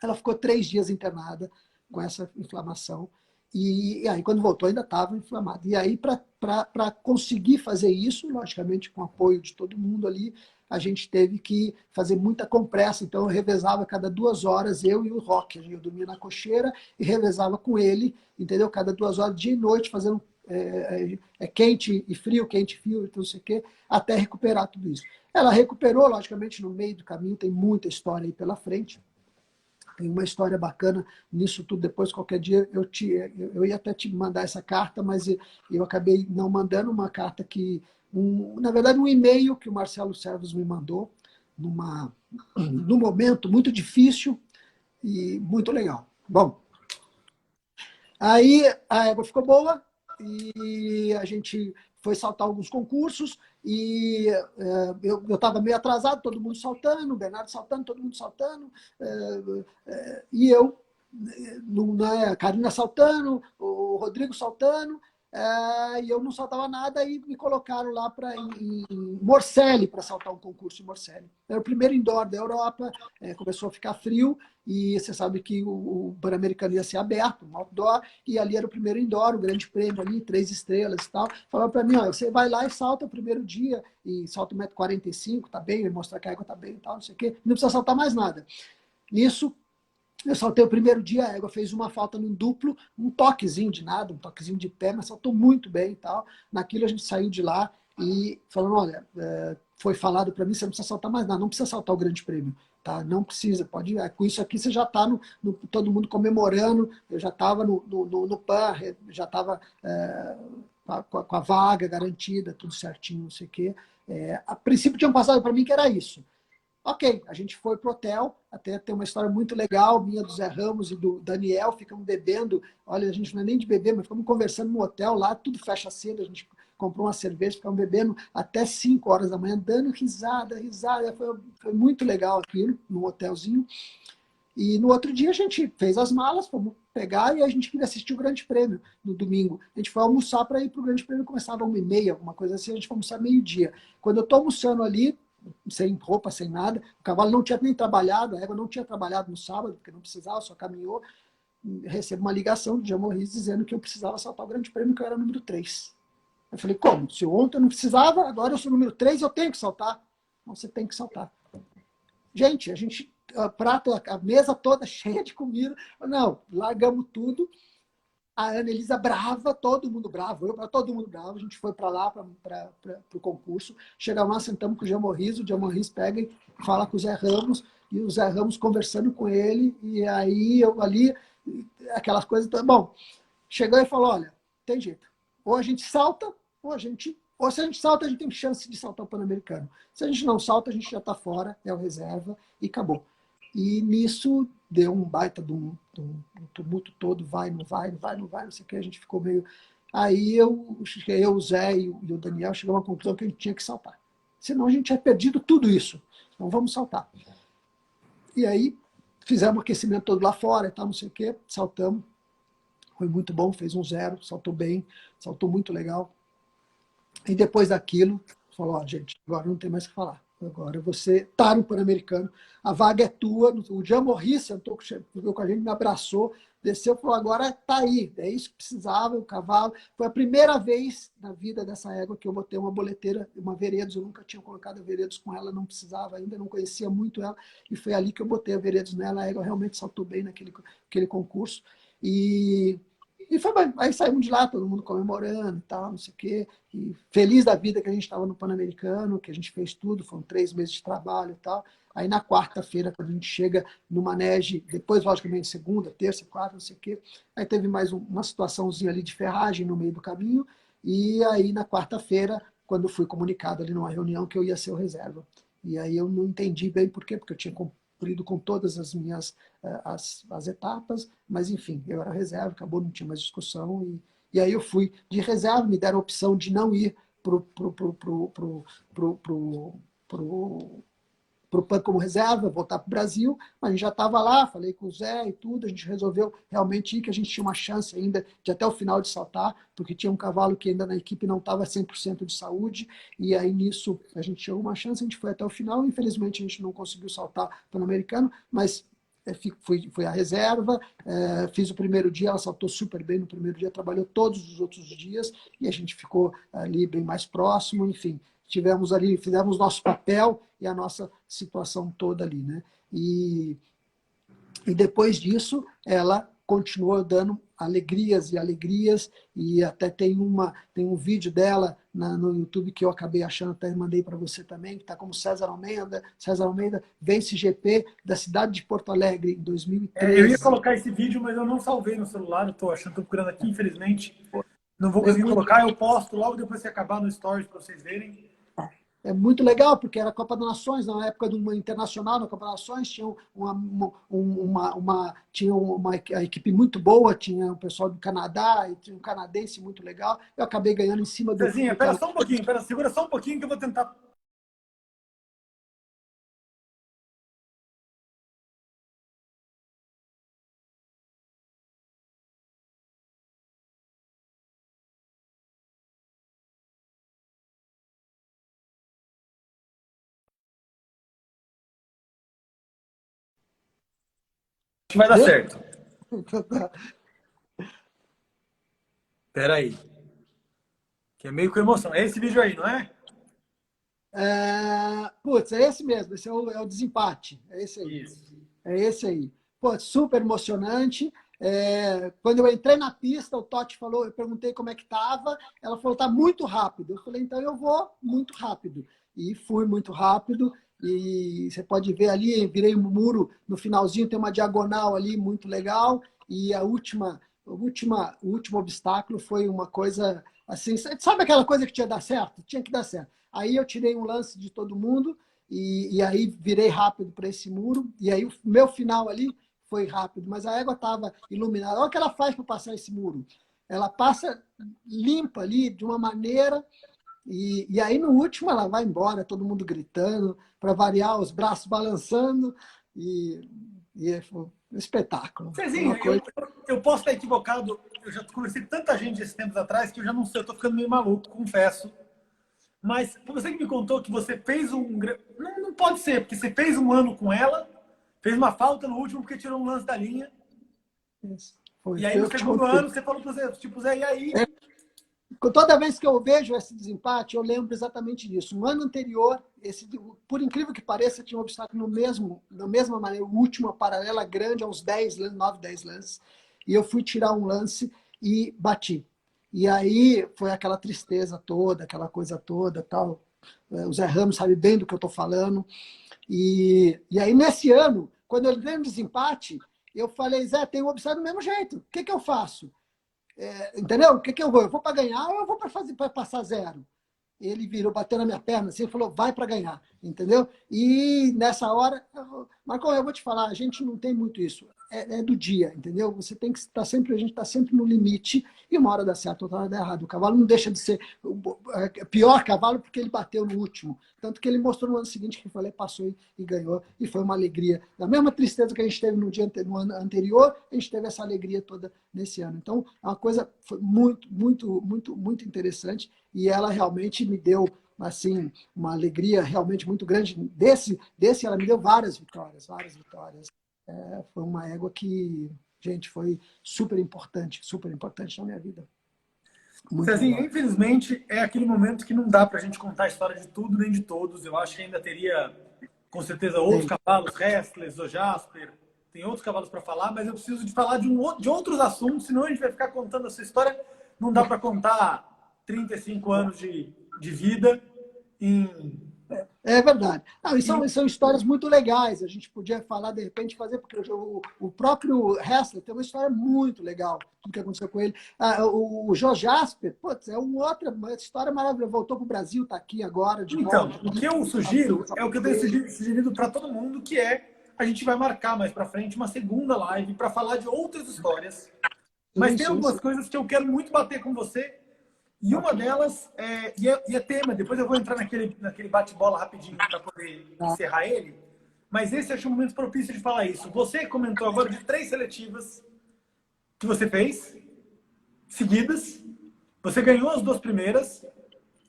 ela ficou 3 dias internada com essa inflamação. E aí, quando voltou, ainda estava inflamada. E aí, para conseguir fazer isso, logicamente, com o apoio de todo mundo ali, a gente teve que fazer muita compressa. Então, eu revezava cada 2 horas, eu e o Rock. Eu dormia na cocheira e revezava com ele, entendeu? Cada 2 horas, dia e noite, fazendo quente e frio, quente e frio, não sei o quê, até recuperar tudo isso. Ela recuperou, logicamente, no meio do caminho, tem muita história aí pela frente. Tem uma história bacana nisso tudo. Depois, qualquer dia, eu ia até te mandar essa carta, mas eu acabei não mandando uma carta na verdade, um e-mail que o Marcelo Servos me mandou num momento muito difícil e muito legal. Bom, aí a égua ficou boa e a gente foi saltar alguns concursos e eu estava meio atrasado, todo mundo saltando, o Bernardo saltando, todo mundo saltando, e eu, a Karina saltando, o Rodrigo saltando, e eu não saltava nada, e me colocaram lá em Morcelli para saltar um concurso em Morcelli. Era o primeiro indoor da Europa, começou a ficar frio, e você sabe que o Pan-Americano ia ser aberto, um outdoor, e ali era o primeiro indoor, o grande prêmio ali, 3 estrelas e tal. Falaram para mim, ó, você vai lá e salta o primeiro dia, e salta 1,45 m, tá bem, mostrar que a água tá bem e tal, não sei o quê, não precisa saltar mais nada. Nisso, eu saltei o primeiro dia, a égua fez uma falta num duplo, um toquezinho de nada, um toquezinho de pé, mas saltou muito bem e tal. Naquilo a gente saiu de lá e falando, olha, foi falado para mim, você não precisa saltar mais nada, não precisa saltar o grande prêmio, tá? Não precisa, pode ir. Com isso aqui você já está todo mundo comemorando, eu já estava no PAN, já estava com a vaga garantida, tudo certinho, não sei o quê. A princípio tinham passado para mim que era isso. Ok, a gente foi pro hotel, até tem uma história muito legal, minha do Zé Ramos e do Daniel, ficamos bebendo, olha, a gente não é nem de beber, mas ficamos conversando no hotel lá, tudo fecha cedo, a gente comprou uma cerveja, ficamos bebendo até 5 horas da manhã, dando risada, foi muito legal aquilo, no hotelzinho. E no outro dia a gente fez as malas, fomos pegar e a gente queria assistir o Grande Prêmio no domingo. A gente foi almoçar para ir para o Grande Prêmio, começava 1h30, alguma coisa assim, a gente foi almoçar meio-dia. Quando eu estou almoçando ali, sem roupa, sem nada. O cavalo não tinha nem trabalhado, a égua não tinha trabalhado no sábado, porque não precisava, só caminhou. Recebo uma ligação do Jean Morris dizendo que eu precisava saltar o Grande Prêmio, que eu era número 3. Eu falei, como? Se ontem eu não precisava, agora eu sou número 3, eu tenho que saltar. Não, você tem que saltar. Gente, a mesa toda cheia de comida. Não, largamos tudo. A Ana Elisa brava, todo mundo bravo, todo mundo bravo. A gente foi para lá, para o concurso. Chegamos lá, sentamos com o Jean Morris pega e fala com o Zé Ramos, e o Zé Ramos conversando com ele, e aí eu ali, aquelas coisas. Bom, chegou e falou, olha, tem jeito. Ou a gente salta, ou se a gente salta, a gente tem chance de saltar o Pan-Americano. Se a gente não salta, a gente já está fora, é o reserva, e acabou. E nisso deu um baita de um tumulto todo, vai, não sei o que, a gente ficou meio... Aí o Zé e o Daniel chegamos à conclusão que a gente tinha que saltar. Senão a gente tinha perdido tudo isso. Então vamos saltar. E aí fizemos o aquecimento todo lá fora e tal, não sei o que, saltamos. Foi muito bom, fez 1-0, saltou bem, saltou muito legal. E depois daquilo, falou, ó, gente, agora não tem mais o que falar. Agora você está no Pan-Americano, a vaga é tua. O Jean Morris sentou com a gente, me abraçou, desceu e falou, agora está aí, é isso que precisava, o cavalo. Foi a primeira vez na vida dessa égua que eu botei uma boleteira, uma Veredos, eu nunca tinha colocado a Veredos com ela, não precisava ainda, não conhecia muito ela, e foi ali que eu botei a Veredos nela, a égua realmente saltou bem naquele concurso. E foi bem. Aí saímos de lá, todo mundo comemorando e tal, não sei o quê. E feliz da vida que a gente estava no Pan-Americano, que a gente fez tudo, foram 3 meses de trabalho e tal. Aí na quarta-feira, quando a gente chega no Manege, depois, logicamente, segunda, terça, quarta, não sei o quê, aí teve mais uma situaçãozinha ali de ferragem no meio do caminho. E aí na quarta-feira, quando fui comunicado ali numa reunião que eu ia ser o reserva. E aí eu não entendi bem por quê, porque eu tinha cumprido com todas as minhas as etapas, mas enfim, eu era reserva, acabou, não tinha mais discussão, e aí eu fui de reserva, me deram a opção de não ir para o PAN como reserva, voltar para o Brasil, mas a gente já estava lá, falei com o Zé e tudo, a gente resolveu realmente ir, que a gente tinha uma chance ainda de até o final de saltar, porque tinha um cavalo que ainda na equipe não estava 100% de saúde, e aí nisso a gente tinha uma chance, a gente foi até o final, infelizmente a gente não conseguiu saltar Pan-Americano, mas fui a reserva, fiz o primeiro dia, ela saltou super bem no primeiro dia, trabalhou todos os outros dias, e a gente ficou ali bem mais próximo, enfim, tivemos ali, fizemos nosso papel e a nossa situação toda ali, né? E depois disso, ela continuou dando alegrias e alegrias, e até tem um vídeo dela no YouTube que eu acabei achando, até mandei para você também, que está como César Almeida. César Almeida vence GP da cidade de Porto Alegre em 2013. Eu ia colocar esse vídeo, mas eu não salvei no celular, estou procurando aqui, infelizmente. Não vou conseguir colocar, eu posto logo depois que acabar no Stories para vocês verem. É muito legal, porque era a Copa das Nações, na época do internacional, na Copa das Nações, tinha tinha uma equipe muito boa, tinha o pessoal do Canadá, e tinha um canadense muito legal. Eu acabei ganhando em cima do. Cezinha, espera só um pouquinho, segura só um pouquinho que eu vou tentar. Acho que vai dar certo. Espera aí. Que é meio com emoção. É esse vídeo aí, não é? Putz, é esse mesmo. Esse é o desempate. É esse aí. Isso. É esse aí. Pô, super emocionante. Quando eu entrei na pista, o Totti falou, eu perguntei como é que estava, ela falou, tá muito rápido. Eu falei, então eu vou muito rápido. E fui muito rápido. E você pode ver ali, virei um muro no finalzinho, tem uma diagonal ali muito legal. E o último obstáculo foi uma coisa assim, sabe aquela coisa que tinha que dar certo? Tinha que dar certo. Aí eu tirei um lance de todo mundo e aí virei rápido para esse muro. E aí o meu final ali foi rápido, mas a égua estava iluminada. Olha o que ela faz para passar esse muro. Ela passa limpa ali de uma maneira e aí no último ela vai embora, todo mundo gritando, para variar, os braços balançando foi um espetáculo. Cezinha, eu posso estar equivocado, eu já conheci tanta gente esses tempos atrás que eu já não sei, eu estou ficando meio maluco, confesso. Mas você que me contou que você fez um... Não pode ser, porque você fez um ano com ela, fez uma falta no último porque tirou um lance da linha. Isso. Foi, e aí no segundo ano você falou para você, tipo, Zé, e aí? Toda vez que eu vejo esse desempate, eu lembro exatamente disso. No ano anterior, por incrível que pareça, tinha um obstáculo da mesma maneira, o último, paralela grande, a uns 10 lances, 9, 10 lances. E eu fui tirar um lance e bati. E aí foi aquela tristeza toda, aquela coisa toda, tal. O Zé Ramos sabe bem do que eu estou falando. E aí, nesse ano, quando eu entrei no desempate, eu falei, Zé, tem um obstáculo do mesmo jeito. O que eu faço? Entendeu? O que eu vou? Eu vou para ganhar ou eu vou para passar zero? Ele virou, bateu na minha perna assim, e falou, vai para ganhar, entendeu? E nessa hora, Marcão, eu vou te falar, a gente não tem muito isso. É do dia, entendeu? Você tem que estar sempre, a gente está sempre no limite, e uma hora dá certo, outra hora dá errado. O cavalo não deixa de ser o pior cavalo porque ele bateu no último. Tanto que ele mostrou no ano seguinte que eu falei, passou e ganhou, e foi uma alegria. Da mesma tristeza que a gente teve no ano anterior, a gente teve essa alegria toda nesse ano. Então, é uma coisa foi muito, muito, muito, muito interessante, e ela realmente me deu assim uma alegria realmente muito grande. Desse ela me deu várias vitórias, várias vitórias. Foi uma égua que, gente, foi super importante na minha vida. Muito Cezinha, legal. infelizmente, é aquele momento que não dá para a gente contar a história de tudo nem de todos. Eu acho que ainda teria, com certeza, outros cavalos, Restless, o Jasper, tem outros cavalos para falar, mas eu preciso de falar de outros assuntos, senão a gente vai ficar contando essa história. Não dá para contar 35 anos de vida em... É verdade. São histórias muito legais. A gente podia falar, de repente, fazer, porque o próprio Hessler tem uma história muito legal, tudo que aconteceu com ele. O Joe Jasper, putz, uma história maravilhosa. Voltou para o Brasil, está aqui agora, de volta. Então, o que eu sugiro é o que eu tenho sugerido para todo mundo, que a gente vai marcar mais para frente uma segunda live para falar de outras histórias. Mas tem algumas coisas que eu quero muito bater com você, E uma Ok. delas, e é tema, depois eu vou entrar naquele bate-bola rapidinho para poder Tá. encerrar ele, mas esse eu acho um momento propício de falar isso. Você comentou agora de 3 seletivas que você fez, seguidas, você ganhou as 2 primeiras,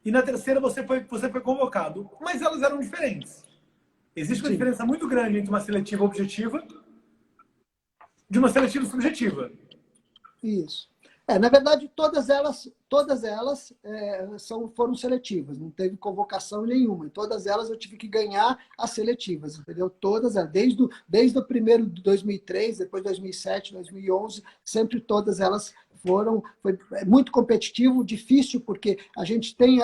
e na terceira você foi convocado, mas elas eram diferentes. Existe uma Sim. diferença muito grande entre uma seletiva objetiva de uma seletiva subjetiva. Isso. Na verdade, todas elas foram seletivas, não teve convocação nenhuma. Em todas elas eu tive que ganhar as seletivas, entendeu? Todas elas, desde o primeiro de 2003, depois 2007, 2011, sempre todas elas foi muito competitivo, difícil, porque a gente tem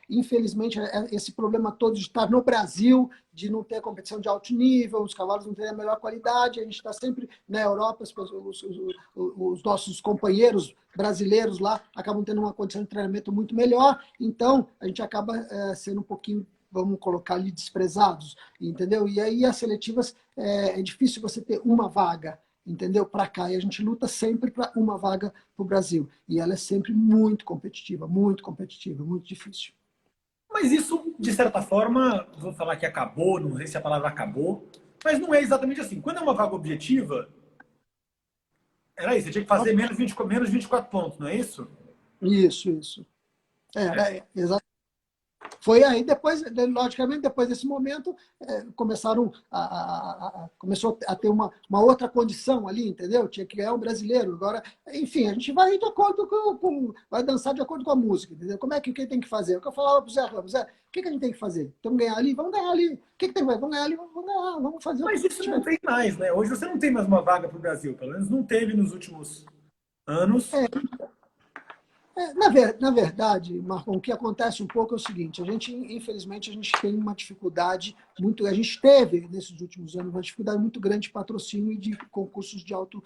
infelizmente, esse problema todo de estar no Brasil, de não ter competição de alto nível, os cavalos não terem a melhor qualidade, a gente está sempre na Europa, os nossos companheiros brasileiros lá acabam tendo uma condição de treinamento muito melhor, então a gente acaba sendo um pouquinho, vamos colocar ali, desprezados, entendeu? E aí as seletivas, é difícil você ter uma vaga, entendeu? Para cá, e a gente luta sempre para uma vaga para o Brasil, e ela é sempre muito competitiva, muito difícil. Mas isso, de certa forma, vou falar que acabou, não sei se a palavra acabou, mas não é exatamente assim. Quando é uma vaga objetiva, era isso, você tinha que fazer menos 24 pontos, não é isso? Isso. Exatamente. Foi aí depois, logicamente, depois desse momento, começou a ter uma outra condição ali, entendeu? Tinha que ganhar um brasileiro. Agora, enfim, a gente vai de acordo vai dançar de acordo com a música, entendeu? Como é que quem tem que fazer? O que eu falava pro Zé Ramos, Zé, o que a gente tem que fazer? Vamos ganhar ali? Vamos ganhar ali. O que tem que fazer? Vamos ganhar ali? Vamos ganhar, vamos fazer o que Mas isso não tiver. tem mais, né? Hoje você não tem mais uma vaga para o Brasil, pelo menos não teve nos últimos anos. É, na verdade, Marcon, o que acontece um pouco é o seguinte: infelizmente, a gente tem uma dificuldade muito. A gente teve, nesses últimos anos, uma dificuldade muito grande de patrocínio e de concursos de alto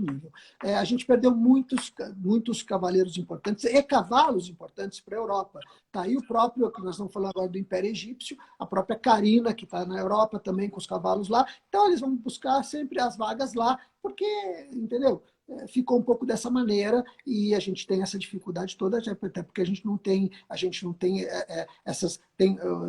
nível. A gente perdeu muitos cavaleiros importantes e cavalos importantes para a Europa. Está aí o próprio, que nós estamos falando agora do Império Egípcio, a própria Carina, que está na Europa também com os cavalos lá. Então, eles vão buscar sempre as vagas lá, porque, entendeu? Ficou um pouco dessa maneira e a gente tem essa dificuldade toda, até porque a gente não tem essas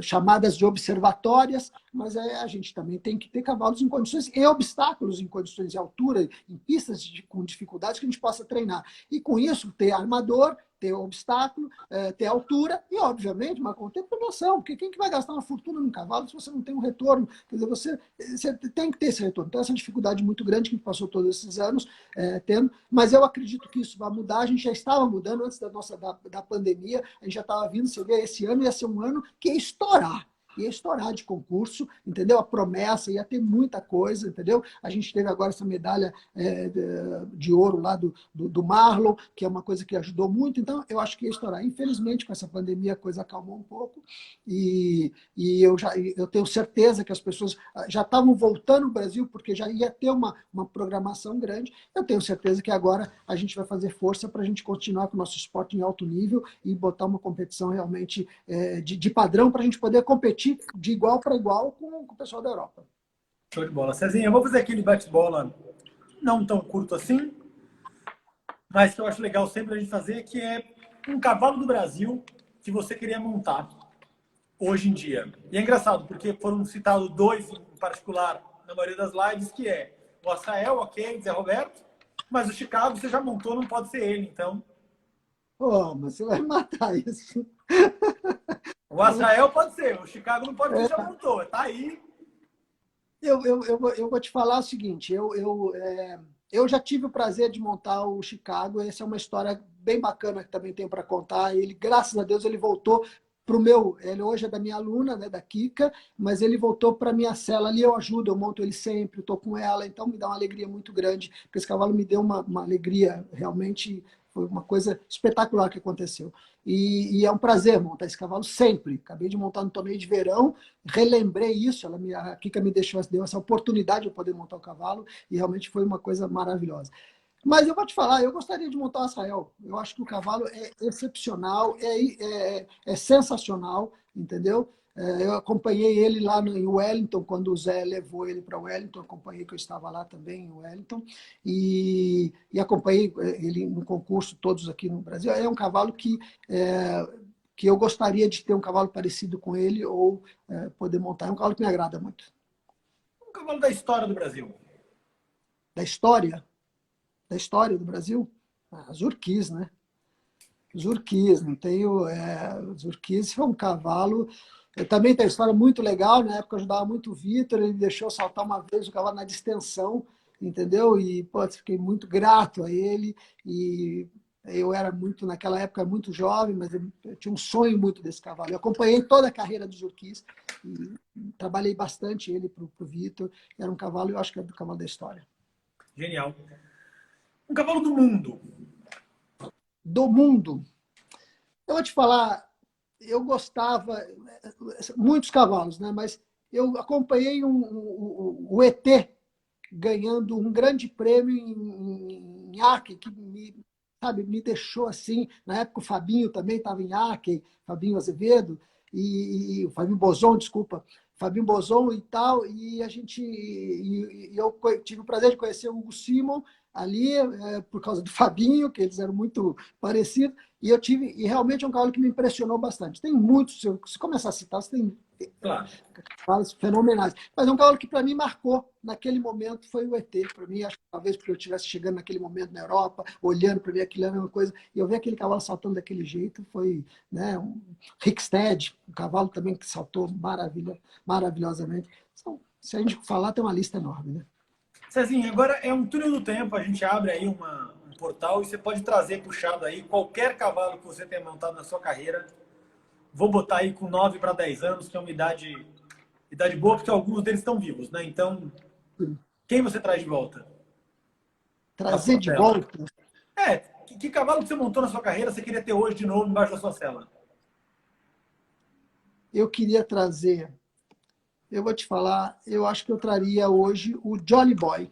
chamadas de observatórias, mas a gente também tem que ter cavalos em condições e obstáculos em condições de altura, em pistas com dificuldades que a gente possa treinar. E com isso, ter armador, ter obstáculo, ter altura e, obviamente, ter promoção, porque quem que vai gastar uma fortuna num cavalo se você não tem um retorno? Quer dizer, você tem que ter esse retorno. Então, essa dificuldade muito grande que a gente passou todos esses anos tendo, mas eu acredito que isso vai mudar. A gente já estava mudando antes da pandemia, a gente já estava vindo, você vê, esse ano ia ser um ano que ia estourar de concurso, entendeu? A promessa, ia ter muita coisa, entendeu? A gente teve agora essa medalha de ouro lá do Marlon, que é uma coisa que ajudou muito, então eu acho que ia estourar. Infelizmente, com essa pandemia, a coisa acalmou um pouco, e eu tenho certeza que as pessoas já estavam voltando ao Brasil, porque já ia ter uma programação grande. Eu tenho certeza que agora a gente vai fazer força para a gente continuar com o nosso esporte em alto nível e botar uma competição realmente de padrão para a gente poder competir de igual para igual com o pessoal da Europa. Show de bola. Cezinha, eu vou fazer aquele bate-bola não tão curto assim, mas que eu acho legal sempre a gente fazer, que é um cavalo do Brasil que você queria montar hoje em dia. E é engraçado, porque foram citados 2 em particular na maioria das lives, que é o Açael, ok, Zé Roberto, mas o Chicago você já montou, não pode ser ele, então. Oh, mas você vai matar isso. O Açael pode ser, o Chicago não pode ser, já montou, tá aí. Eu vou te falar o seguinte, eu já tive o prazer de montar o Chicago, essa é uma história bem bacana que também tenho para contar. Ele, graças a Deus, ele voltou para o meu, ele hoje é da minha aluna, né, da Kika, mas ele voltou para a minha cela ali, eu ajudo, eu monto ele sempre, estou com ela, então me dá uma alegria muito grande, porque esse cavalo me deu uma alegria, realmente foi uma coisa espetacular que aconteceu. E é um prazer montar esse cavalo sempre. Acabei de montar no torneio de verão, relembrei isso, a Kika deu essa oportunidade de eu poder montar o cavalo, e realmente foi uma coisa maravilhosa. Mas eu vou te falar, eu gostaria de montar o Açael. Eu acho que o cavalo é excepcional, é sensacional, entendeu? Eu acompanhei ele lá em Wellington, quando o Zé levou ele para Wellington, acompanhei que eu estava lá também em Wellington, e acompanhei ele no concurso, todos aqui no Brasil. É um cavalo que eu gostaria de ter um cavalo parecido com ele ou poder montar. É um cavalo que me agrada muito. Um cavalo da história do Brasil. Da história? Da história do Brasil? Zurquiz, né? Zurquiz, não tenho. Zurquiz foi um cavalo. Também tem uma história muito legal. Na época eu ajudava muito o Vitor, ele me deixou saltar uma vez o cavalo na distensão, entendeu? E pô, fiquei muito grato a ele. E eu era muito, naquela época, muito jovem, mas eu tinha um sonho muito desse cavalo. Eu acompanhei toda a carreira do Zurquiz e trabalhei bastante ele para o Vitor. Era um cavalo, eu acho que é do cavalo da história. Genial. Um cavalo do mundo. Do mundo. Eu vou te falar, eu gostava, muitos cavalos, né? Mas eu acompanhei o ET ganhando um grande prêmio em Acre, que me deixou assim. Na época o Fabinho também estava em Acre, Fabinho Azevedo, e o Fabinho Bozon, desculpa, Fabinho Bozon e tal, e eu tive o prazer de conhecer o Hugo Simon ali, por causa do Fabinho, que eles eram muito parecidos, e realmente é um cavalo que me impressionou bastante. Tem muitos, se começar a citar, você tem Claro. cavalos fenomenais. Mas é um cavalo que para mim marcou naquele momento foi o ET. Para mim, acho que talvez porque eu estivesse chegando naquele momento na Europa, olhando para ver aquilo era uma coisa, e eu ver aquele cavalo saltando daquele jeito, foi, né, um Rickstead, um cavalo também que saltou maravilhosamente. Então, se a gente falar, tem uma lista enorme, né? Cezinha, agora é um túnel do tempo, a gente abre aí um portal e você pode trazer puxado aí qualquer cavalo que você tenha montado na sua carreira. Vou botar aí com 9 para 10 anos, que é uma idade boa, porque alguns deles estão vivos, né? Então, quem você traz de volta? Na Trazer sua de cela. volta, Que cavalo que você montou na sua carreira você queria ter hoje de novo embaixo da sua cela? eu queria trazer, eu vou te falar, eu acho que eu traria hoje o Jolly Boy.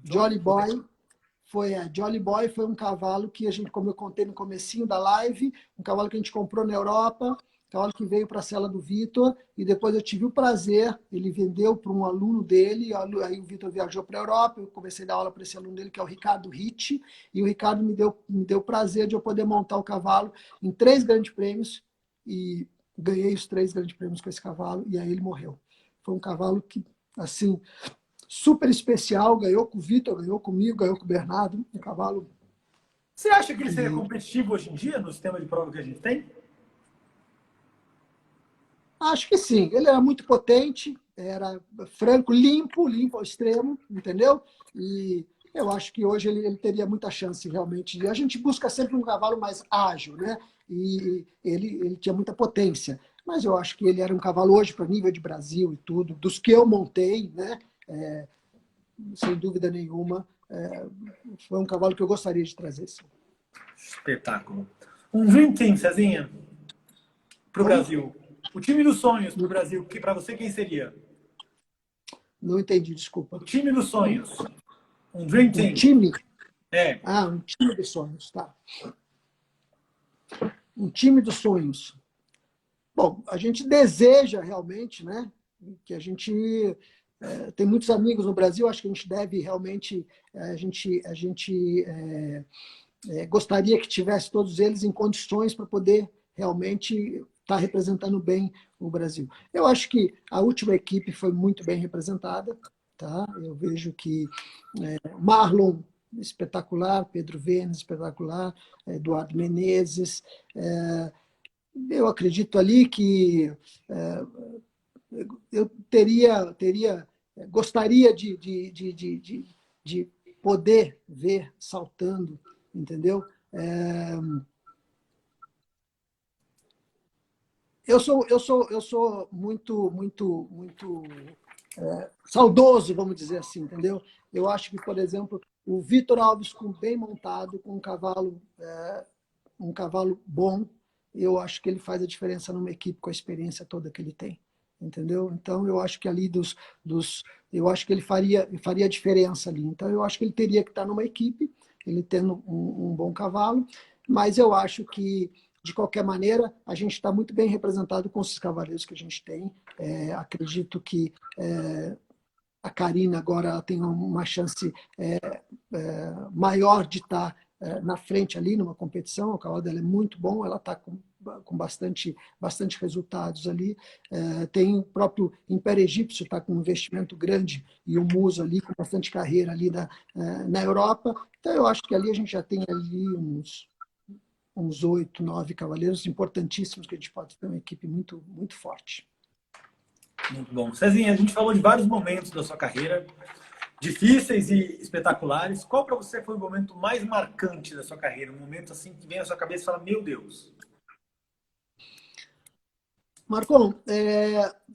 Jolly Boy. Jolly Boy foi um cavalo que a gente, como eu contei no comecinho da live, um cavalo que a gente comprou na Europa, um cavalo que veio para a cela do Vitor, e depois eu tive o prazer, ele vendeu para um aluno dele, aí o Vitor viajou para a Europa, eu comecei a dar aula para esse aluno dele, que é o Ricardo Ritt, e o Ricardo me deu o prazer de eu poder montar o cavalo em 3 grandes prêmios, e ganhei os 3 grandes prêmios com esse cavalo, e aí ele morreu. Foi um cavalo que, assim, super especial, ganhou com o Vitor, ganhou comigo, ganhou com o Bernardo, um cavalo. Você acha que ele seria E competitivo hoje em dia no sistema de prova que a gente tem? acho que sim, ele era muito potente, era franco, limpo ao extremo, entendeu? E eu acho que hoje ele teria muita chance, realmente. E a gente busca sempre um cavalo mais ágil, né? E ele tinha muita potência. Mas eu acho que ele era um cavalo hoje, para nível de Brasil e tudo, dos que eu montei, né? Sem dúvida nenhuma, foi um cavalo que eu gostaria de trazer. Sim. Espetáculo. Um Dream Team, Cezinha, para o Como? Brasil. O time dos sonhos para o Brasil, que para você quem seria? Não entendi, O desculpa. time dos sonhos. Um Dream Um Team. time? É. Um time dos sonhos, tá. Um time dos sonhos. Bom, a gente deseja realmente, né, que a gente tem muitos amigos no Brasil, acho que a gente deve realmente, gostaria que tivesse todos eles em condições para poder realmente estar representando bem o Brasil. Eu acho que a última equipe foi muito bem representada, tá? Eu vejo que Marlon espetacular, Pedro Vênez espetacular, Eduardo Menezes. Eu acredito ali que eu gostaria de poder ver saltando, entendeu? Eu sou muito saudoso, vamos dizer assim, entendeu? Eu acho que, por exemplo, o Vitor Alves, com bem montado, com um cavalo bom, eu acho que ele faz a diferença numa equipe com a experiência toda que ele tem, entendeu? Então, eu acho que ali eu acho que ele faria a diferença ali. Então, eu acho que ele teria que estar numa equipe, ele tendo um bom cavalo, mas eu acho que de qualquer maneira, a gente está muito bem representado com esses cavaleiros que a gente tem. Acredito que a Karina agora ela tem uma chance maior de estar na frente ali numa competição. O cavalo dela é muito bom, ela está com bastante resultados ali. Tem o próprio Império Egípcio, está com um investimento grande, e o Muso ali com bastante carreira ali na Europa. Então eu acho que ali a gente já tem ali uns 8, 9 cavaleiros importantíssimos, que a gente pode ter uma equipe muito, muito forte. Muito bom. Cezinha, a gente falou de vários momentos da sua carreira, difíceis e espetaculares. Qual para você foi o momento mais marcante da sua carreira? Um momento assim que vem à sua cabeça e fala, meu Deus. Marcon,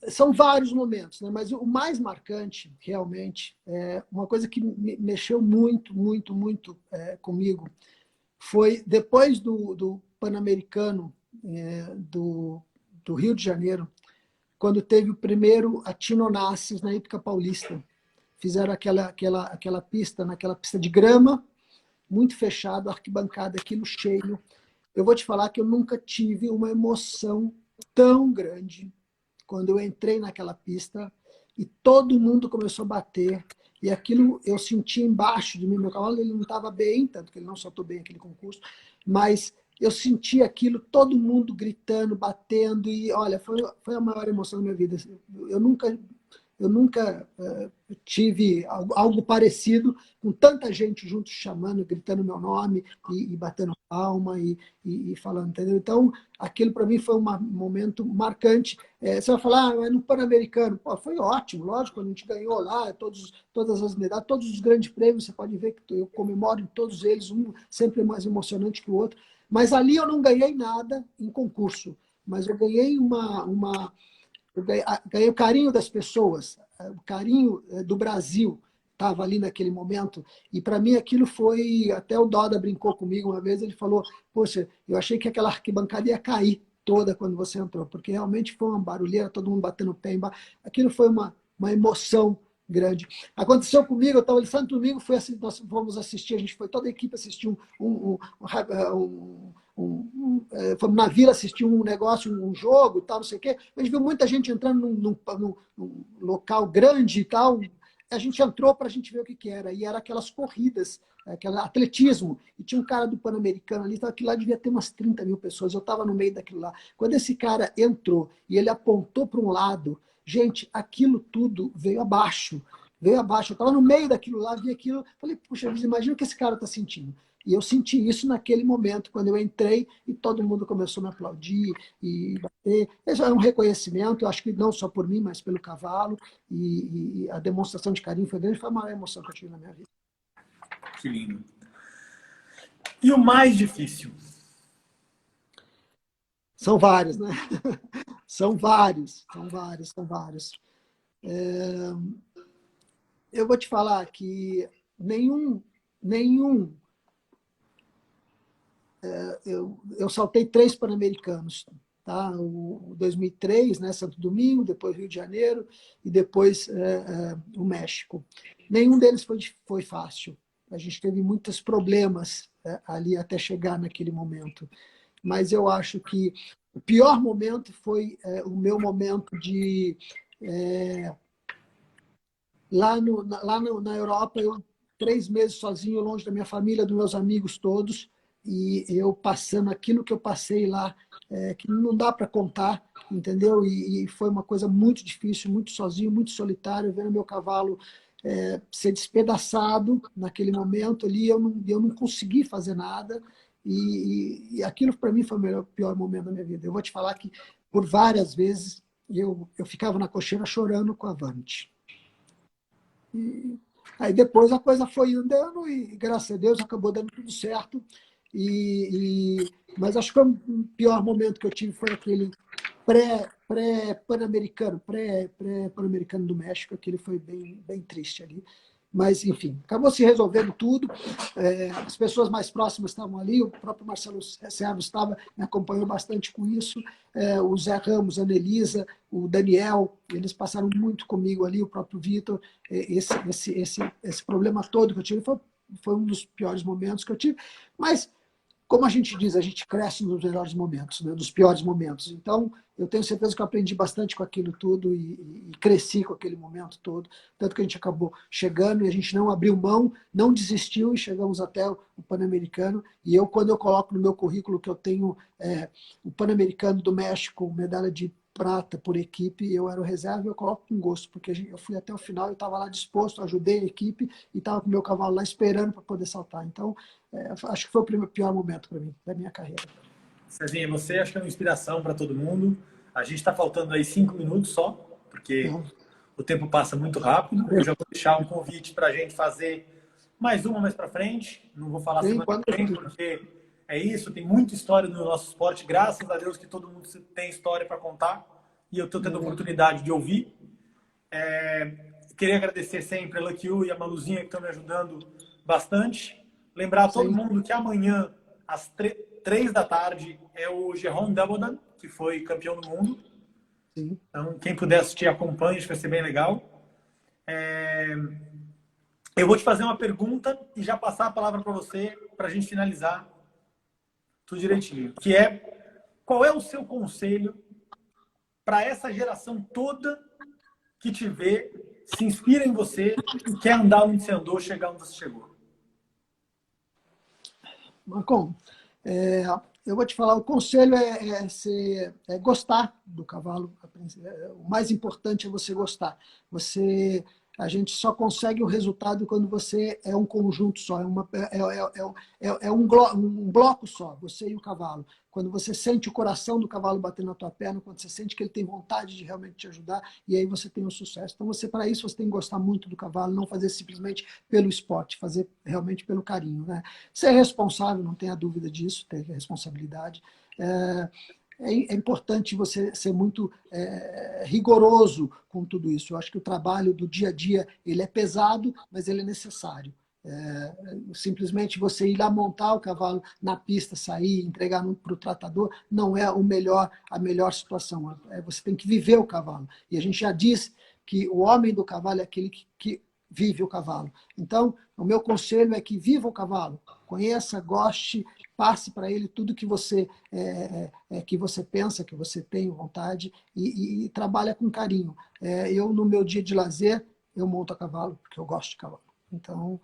são vários momentos, né? Mas o mais marcante, realmente, uma coisa que mexeu muito, muito, muito comigo, foi depois do Pan-Americano do Rio de Janeiro, quando teve o primeiro Atino Nassis na Hípica Paulista. Fizeram aquela pista, naquela pista de grama, muito fechado, arquibancada, aquilo cheio. Eu vou te falar que eu nunca tive uma emoção tão grande quando eu entrei naquela pista e todo mundo começou a bater. E aquilo eu senti embaixo de mim. Meu cavalo ele não estava bem, tanto que ele não soltou bem aquele concurso, mas eu senti aquilo, todo mundo gritando, batendo, e olha, foi a maior emoção da minha vida. Eu nunca tive algo parecido, com tanta gente junto chamando, gritando meu nome e batendo palma e falando, entendeu? Então, aquilo para mim foi um momento marcante. Você vai falar, mas no Pan-Americano, foi ótimo, lógico, a gente ganhou lá todas as medalhas, todos os grandes prêmios, você pode ver que eu comemoro em todos eles, um sempre mais emocionante que o outro, mas ali eu não ganhei nada em concurso, mas eu ganhei eu ganhei o carinho das pessoas, o carinho do Brasil estava ali naquele momento, e para mim aquilo foi, até o Doda brincou comigo uma vez, ele falou, poxa, eu achei que aquela arquibancada ia cair toda quando você entrou, porque realmente foi uma barulheira, todo mundo batendo o pé embaixo, aquilo foi uma emoção grande. Aconteceu comigo, eu estava em Santo Domingo, nós fomos assistir, a gente foi toda a equipe assistir fomos na vila assistir um negócio, um jogo, tal, não sei o quê. A gente viu muita gente entrando num local grande e tal. A gente entrou para a gente ver o que era. E era aquelas corridas, aquele atletismo. E tinha um cara do Pan-Americano ali, então aquilo lá devia ter umas 30 mil pessoas. Eu estava no meio daquilo lá. Quando esse cara entrou e ele apontou para um lado, gente, aquilo tudo veio abaixo. Veio abaixo. Eu estava no meio daquilo lá, vi aquilo, falei, puxa, imagina o que esse cara está sentindo. E eu senti isso naquele momento, quando eu entrei e todo mundo começou a me aplaudir e bater. Esse é um reconhecimento, eu acho que não só por mim, mas pelo cavalo. E a demonstração de carinho foi grande, foi a maior emoção que eu tive na minha vida. Que lindo. E o mais difícil? São vários, né? São vários. Eu vou te falar que nenhum eu saltei 3 Pan-Americanos, tá? O 2003, né, Santo Domingo, depois Rio de Janeiro e depois o México. Nenhum deles foi fácil. A gente teve muitos problemas ali até chegar naquele momento. Mas eu acho que o pior momento foi o meu momento de... na Europa, eu 3 meses sozinho, longe da minha família, dos meus amigos todos, e eu passando aquilo que eu passei lá, que não dá para contar, entendeu? E foi uma coisa muito difícil, muito sozinho, muito solitário, vendo meu cavalo ser despedaçado naquele momento ali, eu não consegui fazer nada, e aquilo para mim foi o pior momento da minha vida. Eu vou te falar que por várias vezes eu ficava na cocheira chorando com a Avante. E aí depois a coisa foi andando e, graças a Deus, acabou dando tudo certo. Mas acho que o pior momento que eu tive foi aquele pré-pan-americano, pré-pan-americano do México, aquele foi bem triste ali. Mas, enfim, acabou se resolvendo tudo. As pessoas mais próximas estavam ali, o próprio Marcelo Servo me acompanhou bastante com isso, o Zé Ramos, a Anelisa, o Daniel, eles passaram muito comigo ali, o próprio Vitor. Esse problema todo que eu tive foi um dos piores momentos que eu tive. Mas como a gente diz, a gente cresce nos melhores momentos, né? Nos piores momentos. Então, eu tenho certeza que eu aprendi bastante com aquilo tudo e cresci com aquele momento todo. Tanto que a gente acabou chegando e a gente não abriu mão, não desistiu e chegamos até o Pan-Americano. E eu, quando eu coloco no meu currículo que eu tenho o Pan-Americano do México, medalha de prata por equipe, eu era o reserva e eu coloco com gosto, porque eu fui até o final, eu estava lá disposto, ajudei a equipe e estava com o meu cavalo lá esperando para poder saltar. Então, acho que foi o pior momento para mim, da minha carreira. Cezinha, você acho que é uma inspiração para todo mundo. A gente está faltando aí 5 minutos só, porque Então, o tempo passa muito rápido. Eu já vou deixar um convite para a gente fazer mais uma mais para frente. Não vou falar sim, semana que vem, porque é isso, tem muita história no nosso esporte. Graças a Deus que todo mundo tem história para contar e eu estou tendo a oportunidade de ouvir. Queria agradecer sempre a Lucky You e a Maluzinha que estão me ajudando bastante. Lembrar a todo sim, mundo que amanhã, às 3 da tarde, é o Jérôme Dabodan, que foi campeão do mundo. sim. Então, quem puder assistir, acompanhe, acho que vai ser bem legal. Eu vou te fazer uma pergunta e já passar a palavra para você, para a gente finalizar tudo direitinho. Que é, qual é o seu conselho para essa geração toda que te vê, se inspira em você e quer andar onde você andou, chegar onde você chegou? Marcon, eu vou te falar, o conselho é gostar do cavalo. O mais importante é você gostar. A gente só consegue o resultado quando você é um conjunto só, um bloco só, você e o cavalo. Quando você sente o coração do cavalo batendo na tua perna, quando você sente que ele tem vontade de realmente te ajudar, e aí você tem o sucesso. Então, para isso, você tem que gostar muito do cavalo, não fazer simplesmente pelo esporte, fazer realmente pelo carinho, né? Ser responsável, não tenha dúvida disso, ter responsabilidade. É importante você ser muito rigoroso com tudo isso. Eu acho que o trabalho do dia a dia ele é pesado, mas ele é necessário. Simplesmente você ir lá montar o cavalo na pista, sair, entregar para o tratador, não é a melhor situação. Você tem que viver o cavalo. E a gente já disse que o homem do cavalo é aquele que vive o cavalo. Então, o meu conselho é que viva o cavalo, conheça, goste, passe para ele tudo que você pensa, que você tem vontade e trabalha com carinho. Eu, no meu dia de lazer, eu monto a cavalo, porque eu gosto de cavalo. Então,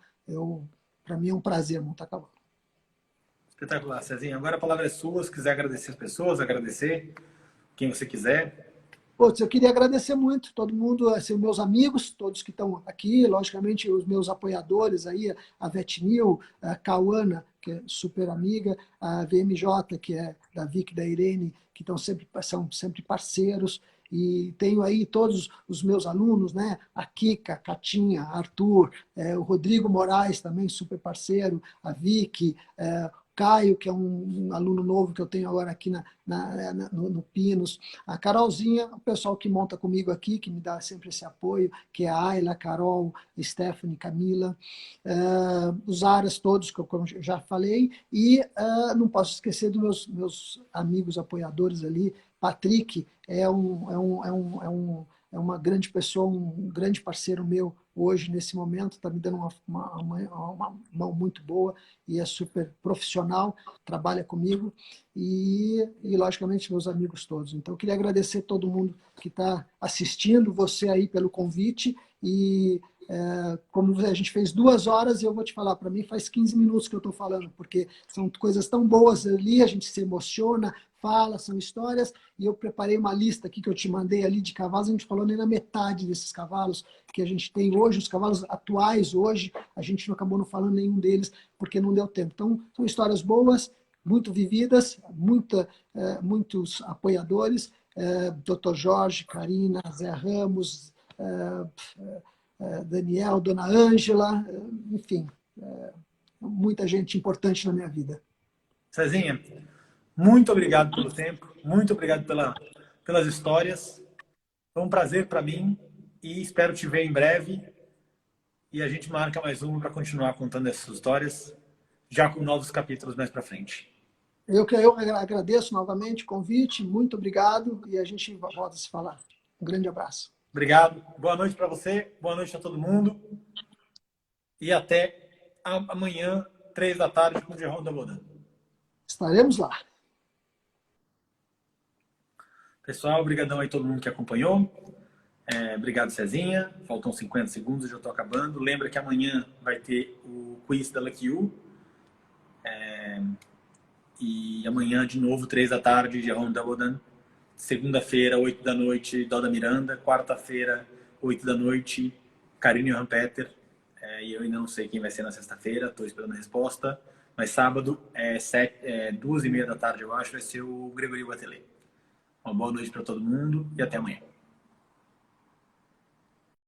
para mim é um prazer montar cavalo. Espetacular, Cezinha. Agora a palavra é sua. Se quiser agradecer as pessoas, agradecer quem você quiser. Putz, eu queria agradecer muito todo mundo, assim, meus amigos, todos que estão aqui, logicamente os meus apoiadores aí, a Vetnil, a Cauana, que é super amiga, a VMJ, que é da Vic e da Irene, que são sempre parceiros, e tenho aí todos os meus alunos, né? A Kika, a Catinha, Arthur, o Rodrigo Moraes, também super parceiro, a Vicky, Caio, que é um aluno novo que eu tenho agora aqui no Pinos, a Carolzinha, o pessoal que monta comigo aqui, que me dá sempre esse apoio, que é a Ayla, a Carol, a Stephanie, Camila, os Aras todos, que eu já falei, e não posso esquecer dos meus amigos apoiadores ali. Patrick é uma grande pessoa, um grande parceiro meu hoje, nesse momento, está me dando uma mão muito boa e é super profissional, trabalha comigo logicamente, meus amigos todos. Então, eu queria agradecer todo mundo que está assistindo, você aí pelo convite como a gente fez 2 horas, eu vou te falar, para mim faz 15 minutos que eu estou falando, porque são coisas tão boas ali, a gente se emociona, fala, são histórias, e eu preparei uma lista aqui que eu te mandei ali de cavalos, a gente falou nem na metade desses cavalos que a gente tem hoje, os cavalos atuais hoje, a gente não acabou não falando nenhum deles, porque não deu tempo. Então, são histórias boas, muito vividas, muitos apoiadores, Dr. Jorge, Karina, Zé Ramos, Daniel, Dona Ângela, enfim, muita gente importante na minha vida. Cezinha, muito obrigado pelo tempo, muito obrigado pelas histórias. Foi um prazer para mim e espero te ver em breve. E a gente marca mais uma para continuar contando essas histórias, já com novos capítulos mais para frente. Eu agradeço novamente o convite, muito obrigado e a gente volta a se falar. Um grande abraço. Obrigado, boa noite para você, boa noite a todo mundo e até amanhã, 3 da tarde, com o Geraldo Dabodan. Estaremos lá. Pessoal, obrigadão aí todo mundo que acompanhou. Obrigado, Cezinha. Faltam 50 segundos, eu já estou acabando. Lembra que amanhã vai ter o quiz da Lucky U. E amanhã, de novo, 3 da tarde, Jerome Doubledan. Segunda-feira, 8 da noite, Doda Miranda. Quarta-feira, 8 da noite, Karine Rampeter. E eu ainda não sei quem vai ser na sexta-feira, estou esperando a resposta. Mas sábado, 2h30 da tarde, eu acho, vai ser o Gregory Watelet. Uma boa noite para todo mundo e até amanhã.